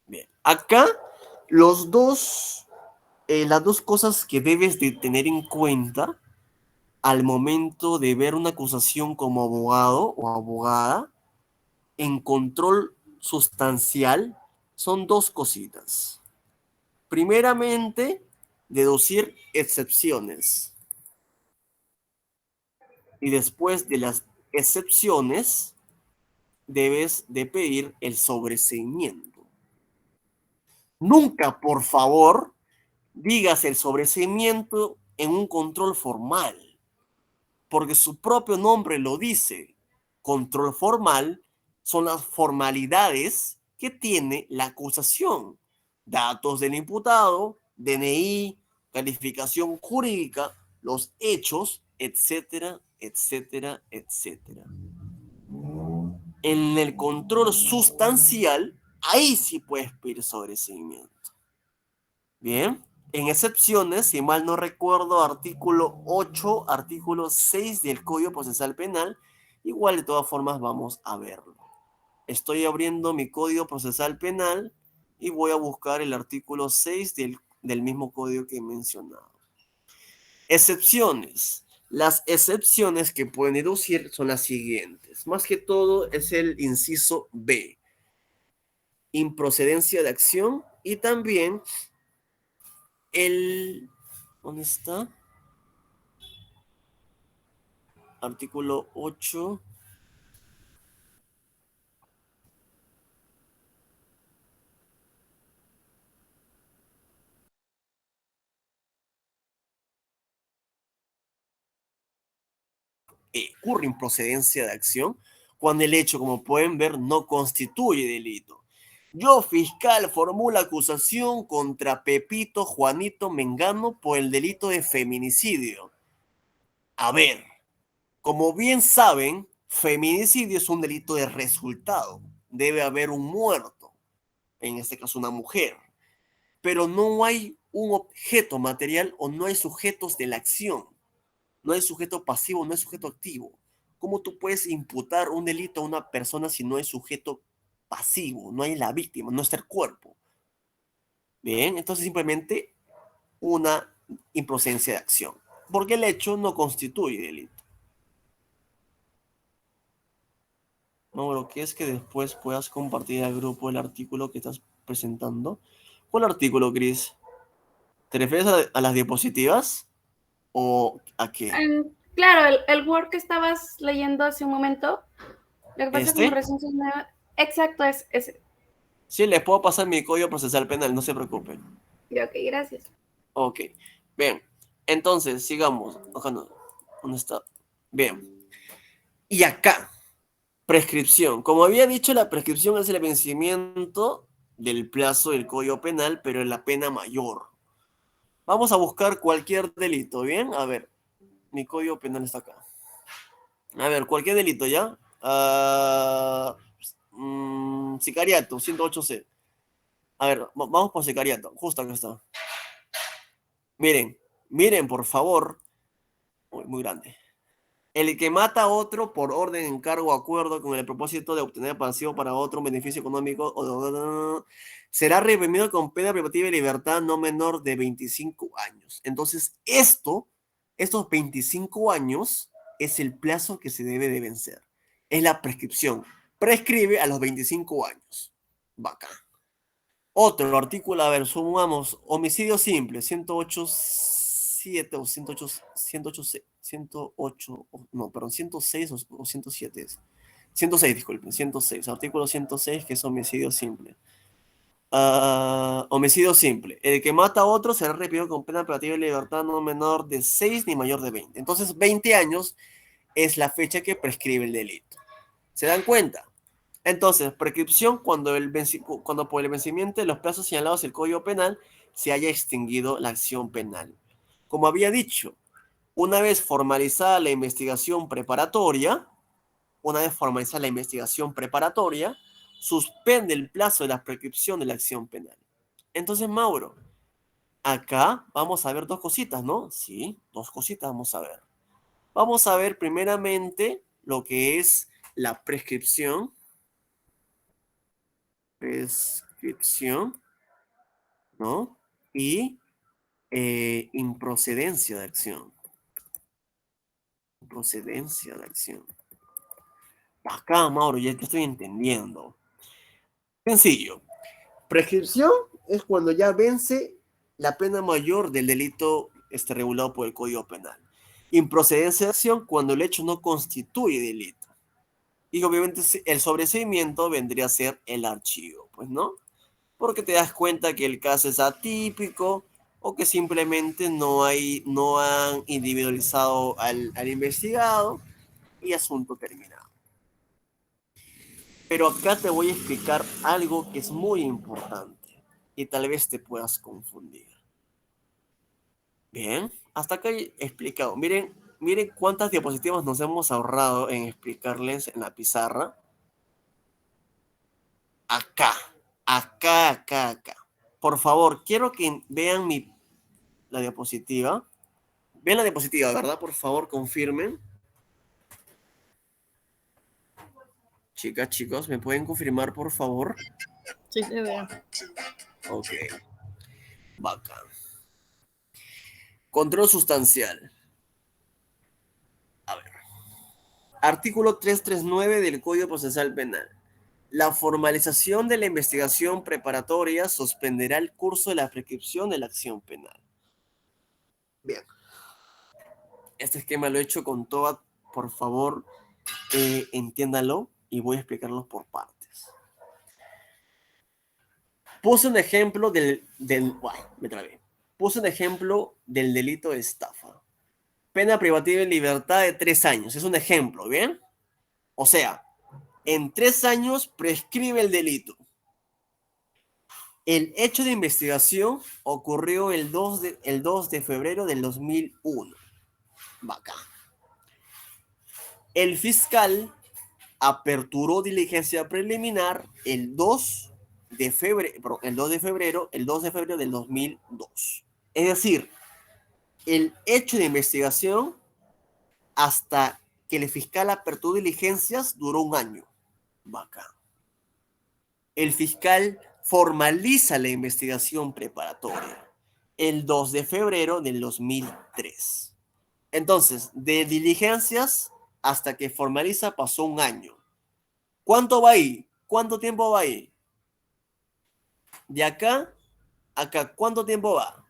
Bien. Acá, las dos cosas que debes de tener en cuenta al momento de ver una acusación como abogado o abogada en control sustancial son dos cositas. Primeramente, deducir excepciones. Y después de las excepciones, debes de pedir el sobreseimiento. Nunca, por favor, digas el sobreseimiento en un control formal, porque su propio nombre lo dice. Control formal son las formalidades que tiene la acusación. Datos del imputado, DNI, calificación jurídica, los hechos, etcétera, etcétera, etcétera. En el control sustancial, ahí sí puedes pedir sobreseimiento. Bien, en excepciones, si mal no recuerdo, artículo 8, artículo 6 del Código Procesal Penal, igual de todas formas vamos a verlo. Estoy abriendo mi Código Procesal Penal y voy a buscar el artículo 6 del mismo código que he mencionado. Excepciones. Las excepciones que pueden deducir son las siguientes. Más que todo es el inciso B, improcedencia de acción, y también ¿dónde está? Artículo 8. Ocurre improcedencia de acción cuando el hecho, como pueden ver, no constituye delito. Yo, fiscal, formulo acusación contra Pepito, Juanito, Mengano por el delito de feminicidio. A ver, como bien saben, feminicidio es un delito de resultado. Debe haber un muerto, en este caso una mujer, pero no hay un objeto material o no hay sujetos de la acción. No hay sujeto pasivo, no hay sujeto activo. ¿Cómo tú puedes imputar un delito a una persona si no hay sujeto pasivo, no hay la víctima, no está el cuerpo? Bien, entonces simplemente una improcedencia de acción, porque el hecho no constituye delito. No, lo que es que después puedas compartir al grupo el artículo que estás presentando. ¿Cuál artículo, Cris? ¿Te refieres a las diapositivas o a qué? Claro, el Word que estabas leyendo hace un momento, lo que pasa es que como ¿Este? recién soy nueva, exacto, es ese. Sí, les puedo pasar mi código procesal penal, no se preocupen. Ok, gracias. Ok, bien. Entonces, sigamos. Ojalá no. ¿Dónde está? Bien. Y acá, prescripción. Como había dicho, la prescripción es el vencimiento del plazo del Código Penal, pero en la pena mayor. Vamos a buscar cualquier delito, ¿bien? A ver, mi Código Penal está acá. A ver, cualquier delito, ¿ya? Sicariato, 108C. A ver, vamos por sicariato. Justo acá está. Miren, miren, por favor. Uy, muy grande. El que mata a otro por orden, encargo o acuerdo con el propósito de obtener pasivo para otro un beneficio económico será reprimido con pena privativa de libertad no menor de 25 años. Entonces, estos 25 años es el plazo que se debe de vencer. Es la prescripción. Prescribe a los 25 años. Bacán. Otro artículo, a ver, sumamos homicidio simple, 108.7 o 108, 108, no, perdón, 106 o 107 es. 106, disculpen, 106, artículo 106, que es homicidio simple. Homicidio simple. El que mata a otro será reprimido con pena privativa de libertad no menor de 6 ni mayor de 20. Entonces, 20 años es la fecha que prescribe el delito. ¿Se dan cuenta? Entonces, prescripción cuando por el vencimiento de los plazos señalados del Código Penal se haya extinguido la acción penal. Como había dicho, una vez formalizada la investigación preparatoria, suspende el plazo de la prescripción de la acción penal. Entonces, Mauro, acá vamos a ver dos cositas, ¿no? Sí, dos cositas vamos a ver. Vamos a ver primeramente lo que es la prescripción, ¿no? Y improcedencia de acción. Improcedencia de acción. Acá, Mauro, ya te estoy entendiendo. Sencillo. Prescripción es cuando ya vence la pena mayor del delito regulado por el Código Penal. Improcedencia de acción cuando el hecho no constituye delito. Y obviamente el sobreseimiento vendría a ser el archivo, pues, ¿no? Porque te das cuenta que el caso es atípico o que simplemente no han individualizado al investigado y asunto terminado. Pero acá te voy a explicar algo que es muy importante y tal vez te puedas confundir. Bien, hasta acá he explicado. Miren cuántas diapositivas nos hemos ahorrado en explicarles en la pizarra. Acá, acá. Por favor, quiero que vean la diapositiva. Ven la diapositiva, ¿verdad? Por favor, confirmen. Chicas, chicos, ¿me pueden confirmar, por favor? Sí, te veo. Ok, bacán. Control sustancial. A ver. Artículo 339 del Código Procesal Penal. La formalización de la investigación preparatoria suspenderá el curso de la prescripción de la acción penal. Bien. Este esquema lo he hecho con toda, por favor, entiéndalo y voy a explicarlo por partes. Puse un ejemplo me trabé. Puse un ejemplo del delito de estafa. Pena privativa de libertad de 3 años. Es un ejemplo, ¿bien? O sea, en 3 años prescribe el delito. El hecho de investigación ocurrió el 2 de febrero del 2001. Bacán. El fiscal aperturó diligencia preliminar el 2 de febrero, el 2 de febrero del 2002. Es decir, el hecho de investigación hasta que el fiscal aperturó diligencias duró 1 año. Bacán. El fiscal formaliza la investigación preparatoria el 2 de febrero del 2003. Entonces, de diligencias hasta que formaliza pasó 1 año. ¿Cuánto va ahí? ¿Cuánto tiempo va ahí? De acá a acá, ¿cuánto tiempo va?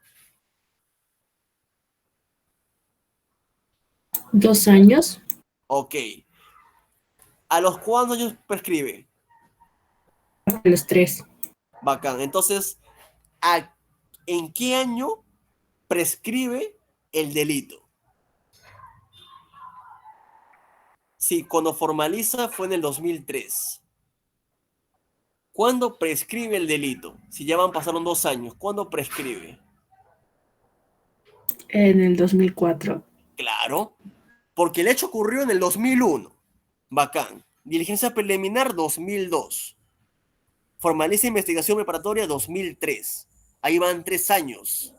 2 años. Ok. ¿A los cuántos años prescribe? A los 3. Bacán. Entonces, ¿en qué año prescribe el delito? Sí, cuando formaliza fue en el 2003. ¿Cuándo prescribe el delito? Si ya pasaron 2 años, ¿cuándo prescribe? En el 2004. Claro, porque el hecho ocurrió en el 2001. Bacán. Diligencia preliminar 2002. Formaliza investigación preparatoria 2003. Ahí van 3 años.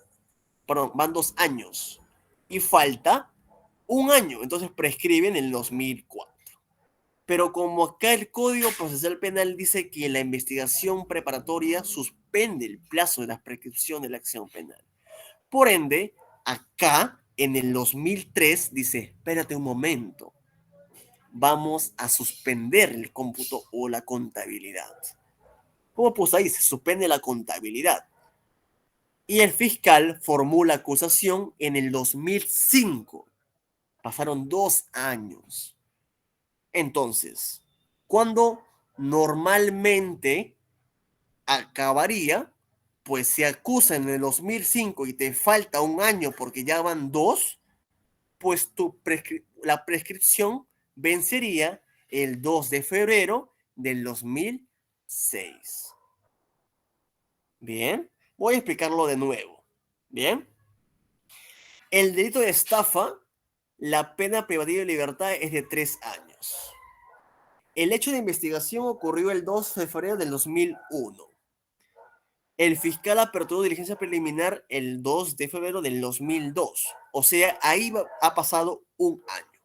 Perdón, van 2 años. Y falta 1 año. Entonces prescribe en el 2004. Pero como acá el Código Procesal Penal dice que la investigación preparatoria suspende el plazo de la prescripción de la acción penal. Por ende, acá en el 2003 dice, espérate un momento, vamos a suspender el cómputo o la contabilidad. ¿Cómo pues ahí? Se suspende la contabilidad. Y el fiscal formula acusación en el 2005. Pasaron 2 años. Entonces, cuando normalmente acabaría, pues se acusa en el 2005 y te falta 1 año porque ya van 2, pues la prescripción vencería el 2 de febrero del 2006. Bien, voy a explicarlo de nuevo. Bien, el delito de estafa, la pena privativa de libertad es de 3 años. El hecho de investigación ocurrió el 2 de febrero del 2001. El fiscal aperturó diligencia preliminar el 2 de febrero del 2002. O sea, ahí ha pasado 1 año.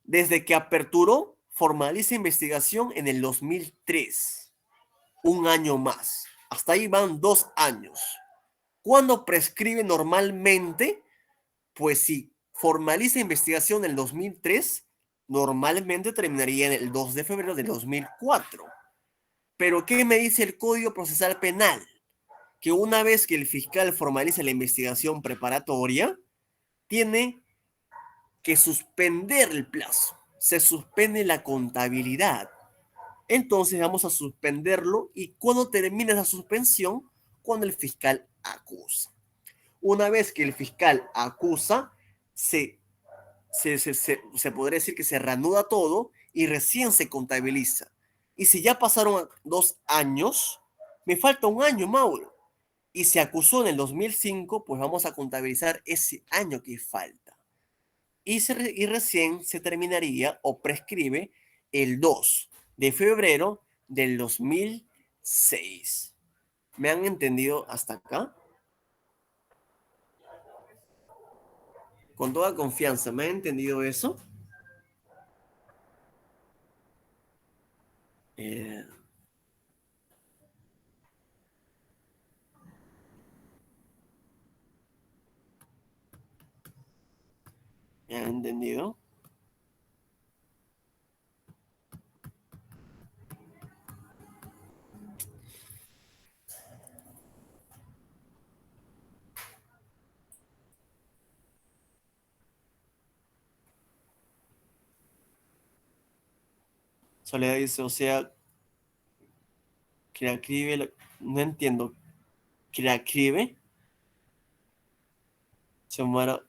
Desde que aperturó, formaliza investigación en el 2003. 1 año más. Hasta ahí van 2 años. ¿Cuándo prescribe normalmente? Pues si formaliza investigación en el 2003, normalmente terminaría en el 2 de febrero del 2004. Pero ¿qué me dice el Código Procesal Penal? Que una vez que el fiscal formaliza la investigación preparatoria, tiene que suspender el plazo. Se suspende la contabilidad. Entonces vamos a suspenderlo. ¿Y cuándo termina esa suspensión? Cuando el fiscal acusa. Una vez que el fiscal acusa, se podría decir que se reanuda todo y recién se contabiliza. Y si ya pasaron 2 años, me falta 1 año, Mauro. Y se acusó en el 2005, pues vamos a contabilizar ese año que falta. Y recién se terminaría o prescribe el 2 de febrero del 2006. ¿Me han entendido hasta acá? Con toda confianza, ¿me han entendido eso? Eh, ¿Me han entendido? Soledad dice, o sea, no entiendo, Creacribe, Xiomara,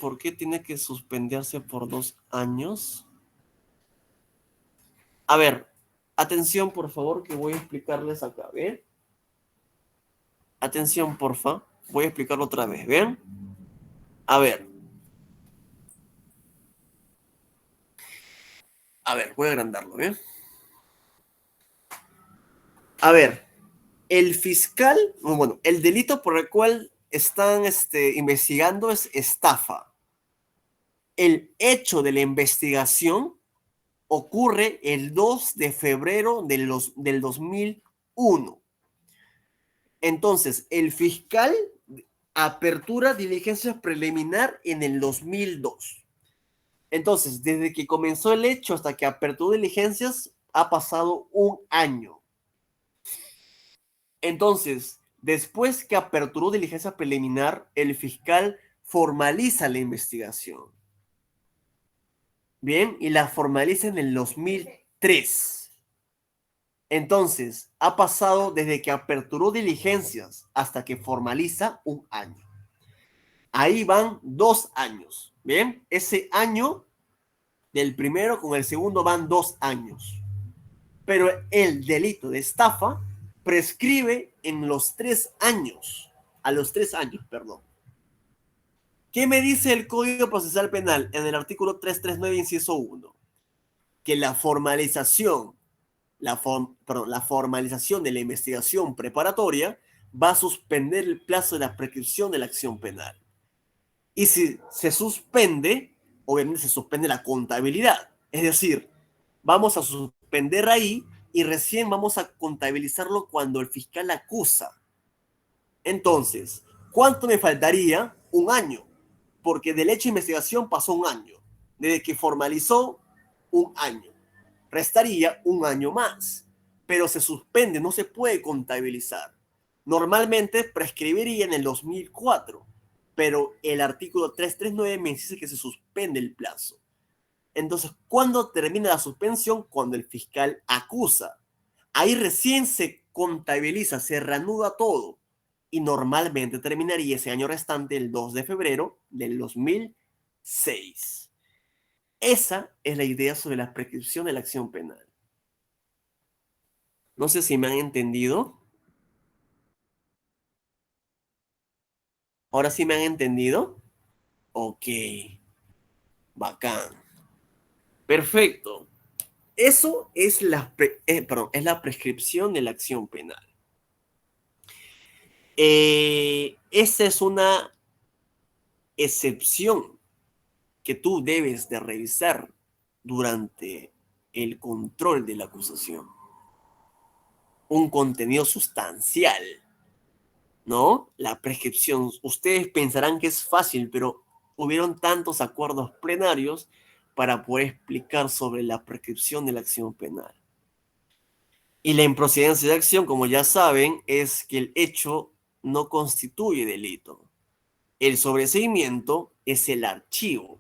¿por qué tiene que suspenderse por 2 años? A ver, atención, por favor, que voy a explicarles acá, ¿ven? Atención, porfa, voy a explicarlo otra vez, ¿ven? A ver, voy a agrandarlo, ¿bien? A ver, el fiscal, bueno, el delito por el cual están investigando es estafa. El hecho de la investigación ocurre el 2 de febrero del 2001. Entonces, el fiscal apertura diligencias preliminar en el 2002. Entonces, desde que comenzó el hecho hasta que aperturó diligencias, ha pasado 1 año. Entonces, después que aperturó diligencia preliminar, el fiscal formaliza la investigación. Bien, y la formaliza en el 2003. Entonces, ha pasado desde que aperturó diligencias hasta que formaliza 1 año. Ahí van 2 años. Bien, ese año del primero con el segundo van 2 años. Pero el delito de estafa prescribe en los 3 años. A los 3 años, perdón. ¿Qué me dice el Código Procesal Penal en el artículo 339, inciso 1? Que la formalización de la investigación preparatoria va a suspender el plazo de la prescripción de la acción penal. Y si se suspende, obviamente se suspende la contabilidad. Es decir, vamos a suspender ahí y recién vamos a contabilizarlo cuando el fiscal acusa. Entonces, ¿cuánto me faltaría? 1 año, porque del hecho de investigación pasó 1 año. Desde que formalizó, 1 año. Restaría 1 año más, pero se suspende, no se puede contabilizar. Normalmente prescribiría en el 2004, pero el artículo 339 me dice que se suspende el plazo. Entonces, ¿cuándo termina la suspensión? Cuando el fiscal acusa. Ahí recién se contabiliza, se reanuda todo. Y normalmente terminaría ese año restante el 2 de febrero del 2006. Esa es la idea sobre la prescripción de la acción penal. No sé si me han entendido. ¿Ahora sí me han entendido? Ok. Bacán. Perfecto. Eso es es la prescripción de la acción penal. Esa es una excepción que tú debes de revisar durante el control de la acusación. Un contenido sustancial, ¿no? La prescripción. Ustedes pensarán que es fácil, pero hubieron tantos acuerdos plenarios para poder explicar sobre la prescripción de la acción penal. Y la improcedencia de acción, como ya saben, es que el hecho no constituye delito. El sobreseimiento es el archivo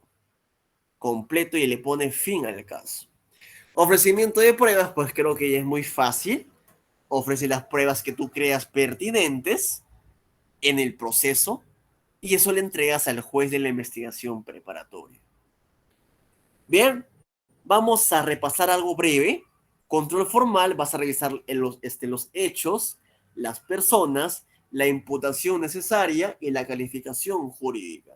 completo y le pone fin al caso. Ofrecimiento de pruebas, pues creo que ya es muy fácil. Ofrece las pruebas que tú creas pertinentes en el proceso y eso le entregas al juez de la investigación preparatoria. Bien, vamos a repasar algo breve. Control formal, vas a revisar los hechos, las personas, la imputación necesaria y la calificación jurídica.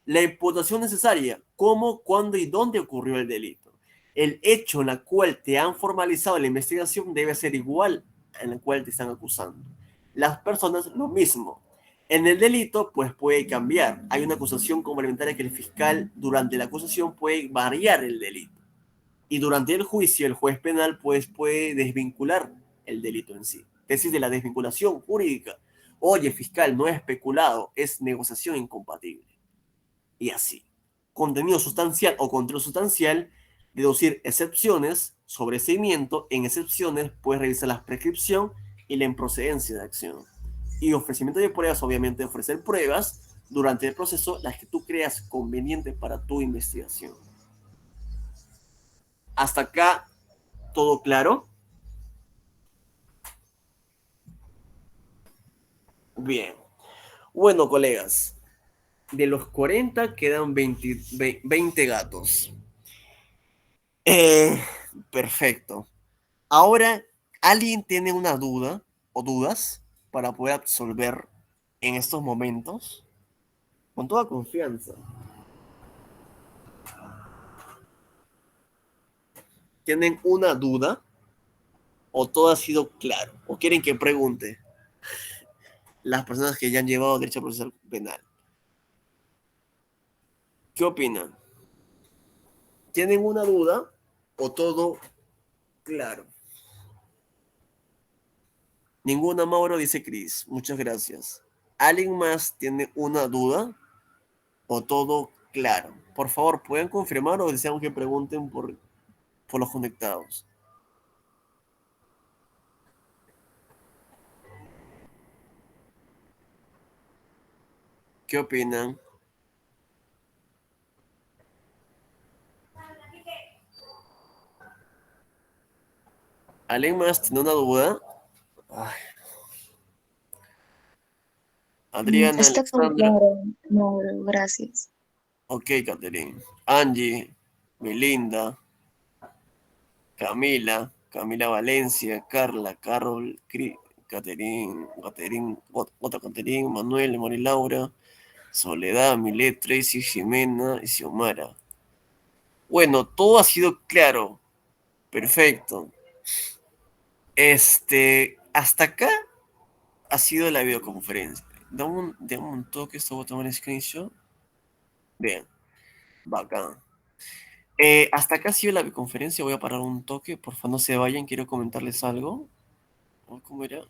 La imputación necesaria, cómo, cuándo y dónde ocurrió el delito. El hecho en el cual te han formalizado la investigación debe ser igual en el cual te están acusando. Las personas, lo mismo. En el delito, pues puede cambiar. Hay una acusación complementaria que el fiscal, durante la acusación, puede variar el delito. Y durante el juicio, el juez penal, pues puede desvincular el delito en sí. Tesis de la desvinculación jurídica. Oye, fiscal, no es especulado, es negociación incompatible. Y así. Contenido sustancial o control sustancial, deducir excepciones, sobreseimiento, en excepciones puedes revisar la prescripción y la improcedencia de acción. Y ofrecimiento de pruebas, obviamente ofrecer pruebas durante el proceso, las que tú creas convenientes para tu investigación. Hasta acá, ¿todo claro? Bien. Bueno, colegas, de los 40 quedan 20 gatos. Perfecto. Ahora, ¿alguien tiene una duda o dudas para poder absolver en estos momentos? Con toda confianza. ¿Tienen una duda? ¿O todo ha sido claro? ¿O quieren que pregunte las personas que ya han llevado derecho procesal penal? ¿Qué opinan? ¿Tienen una duda o todo claro? Ninguna, Mauro, dice Cris. Muchas gracias. ¿Alguien más tiene una duda o todo claro? Por favor, ¿pueden confirmar o desean que pregunten por los conectados? ¿Qué opinan? ¿Alguien más tiene una duda? Ay, Adriana, Está muy Alexandra. claro, Mauro, gracias. Ok, Catherine. Angie, Melinda, Camila Valencia, Carla, Carol, Catherine, otra Catherine, Manuel, María Laura, Soledad, Milet, Tracy, Jimena y Xiomara. Bueno, todo ha sido claro. Perfecto. Hasta acá ha sido la videoconferencia. Dame un toque, esto voy a tomar screenshot. Bien, bacán. Hasta acá ha sido la videoconferencia, voy a parar un toque, por favor no se vayan, quiero comentarles algo. ¿Cómo era?